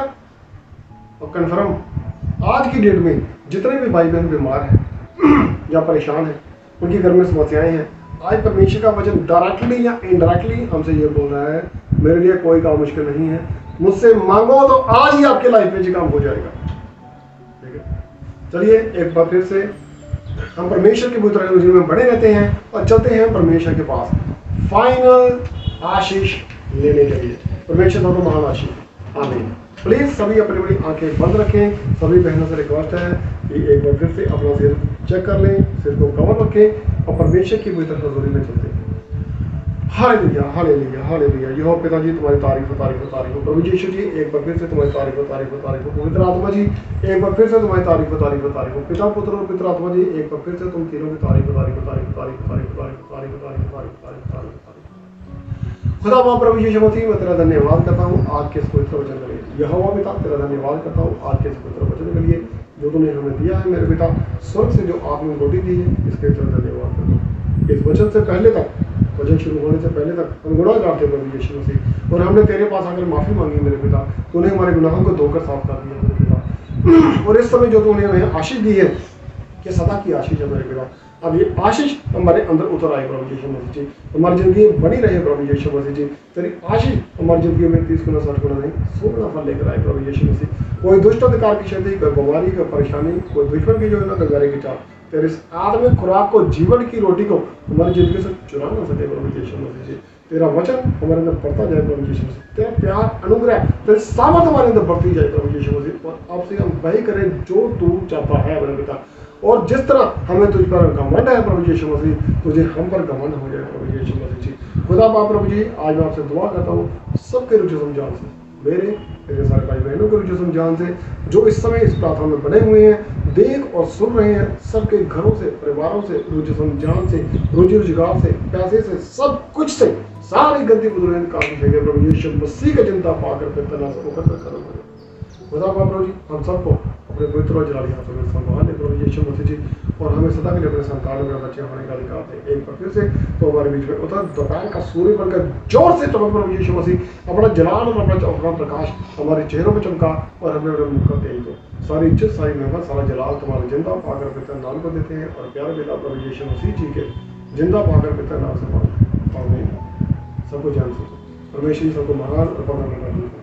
और कन्फर्म आज की डेट में जितने भी भाई बहन बीमार हैं या परेशान हैं, उनके घर में समस्याएं हैं। आज परमेश्वर का वचन डायरेक्टली या इनडायरेक्टली हमसे ये बोल रहा है, मेरे लिए कोई काम मुश्किल नहीं है, मुझसे मांगो तो आज ही आपके लाइफ में जी काम हो जाएगा। ठीक है, चलिए एक बार फिर से हम परमेश्वर के पवित्र वचन में बने रहते हैं और चलते हैं परमेश्वर के पास फाइनल आशीष लेने के लिए। परमेश्वर दोनों महान आशीष। आमीन। प्लीज सभी अपनी बड़ी आंखें बंद रखें। सभी बहनों से रिक्वेस्ट है कि एक बार फिर से अपना सिर चेक कर लें, सिर को कवर रखें और परमेश्वर की पवित्र हजूरी में चलते हैं। Hallelujah, hallelujah, hallelujah. यहोवा पिताजी तुम्हारी तारीफ हो, तारीफ हो, तारीफ हो। प्रभु यीशु जी एक बार फिर से तुम्हारी तारीफ हो, तारीफ हो, तारीफ हो। पवित्र आत्मा जी एक बार फिर से तुम्हारी तारीफ हो, तारीफ हो, तारीफ हो। पिता पुत्र और पवित्र आत्मा जी एक बार फिर से तुम तीनों की तारीफ हो, तारीफ हो, तारीफ हो, तारीफ हो, तारीफ हो, तारीफ हो, तारीफ हो, तारीफ हो, तारीफ हो, तारीफ हो, तारीफ हो। खुदा बाप प्रभु यीशु मसीह मैं तेरा धन्यवाद करता हूँ आज के इस पवित्र वचन के लिए। यहोवा पिता तेरा धन्यवाद करता हूँ आज के इस पवित्र वचन के लिए जो तूने हमें दिया है। मेरे पिता स्वर्ग से जो आपने रोटी दी है इसके लिए तेरा धन्यवाद करता हूँ। इस वचन से पहले तक, वचन शुरू होने से पहले तक हम गुनाहगार थे प्रभु यीशु मसीह, और हमने तेरे पास आकर माफी मांगी मेरे पिता। तूने हमारे गुनाहों को धोकर साफ कर दिया मेरे पिता, और इस समय जो तूने हमें आशीष दी है कि सदा की आशीष है मेरे पिता, अब ये आशीष हमारे अंदर उतर आए प्रभु यीशु मसीह जी। हमारी जिंदगी बनी रहे प्रभु यीशु मसीह जी। तेरी आशीष हमारी जिंदगी में 30 गुना 60 गुना नहीं 100 गुना फल लेकर आए प्रभु यीशु मसीह। कोई दुष्ट अधिकार की क्षति, कोई बीमारी, कोई परेशानी, कोई दुश्मन की जो है ना गंगारे की चाल, तेरे इस आत्मिक खुराक को, जीवन की रोटी को हमारी जिंदगी से चुरा ना सके प्रभु यीशु मसीह जी। तेरा वचन हमारे अंदर बढ़ता जाए प्रभु यीशु मसीह। तेरा प्यार, अनुग्रह, तेरी सामर्थ हमारे अंदर बढ़ती जाए प्रभु यीशु मसीह। और आपसे हम वही करें जो तू चाहता है मेरे पिता। और जिस तरह हमें तुझ पर घमंड है प्रभु यीशु मसीह, तुझे हम पर घमंड हो जाए प्रभु यीशु मसीह जी। खुदा बाप प्रभु जी आज मैं आपसे दुआ करता हूँ सबके रुझान जान से, मेरे सारे भाई बहनों के रुझान जान से जो इस समय इस प्रार्थना में बने हुए हैं, देख और सुन रहे हैं, सबके घरों से, परिवारों से, रुझान जान से, रोजी रोजगार से, पैसे से, सब कुछ से सारी गंदी बुजुर्ग काम देंगे प्रभु यीशु मसीह का चिंता पाकर फिर तना से होकर खत्म करें। खुदा बाप प्रभु जी हम सबको अपने पवित्र और जलाली हाथों में संभाल ले प्रभु यीशु मसीह जी, और हमें सदा के लिए अपने संतान में बच्चे होने का अधिकार दे। एक बार फिर से तो हमारे बीच में उतर दोपहर का सूर्य बनकर जोर से चमक प्रभु यीशु मसीह, अपना जलाल और अपना प्रकाश हमारे चेहरों पर चमका और हमें अपने मुख कर दे दो। सारी इज्जत, सारी मेहनत, सारा जलाल तुम्हारे जिंदा पाकर पिता नाम को देते हैं और प्यारे बेटा प्रभु यीशु मसीह जी के जिंदा पाकर पिता नाम से पाकर सबको जान सकते परमेश्वर सबको महान और पवित्र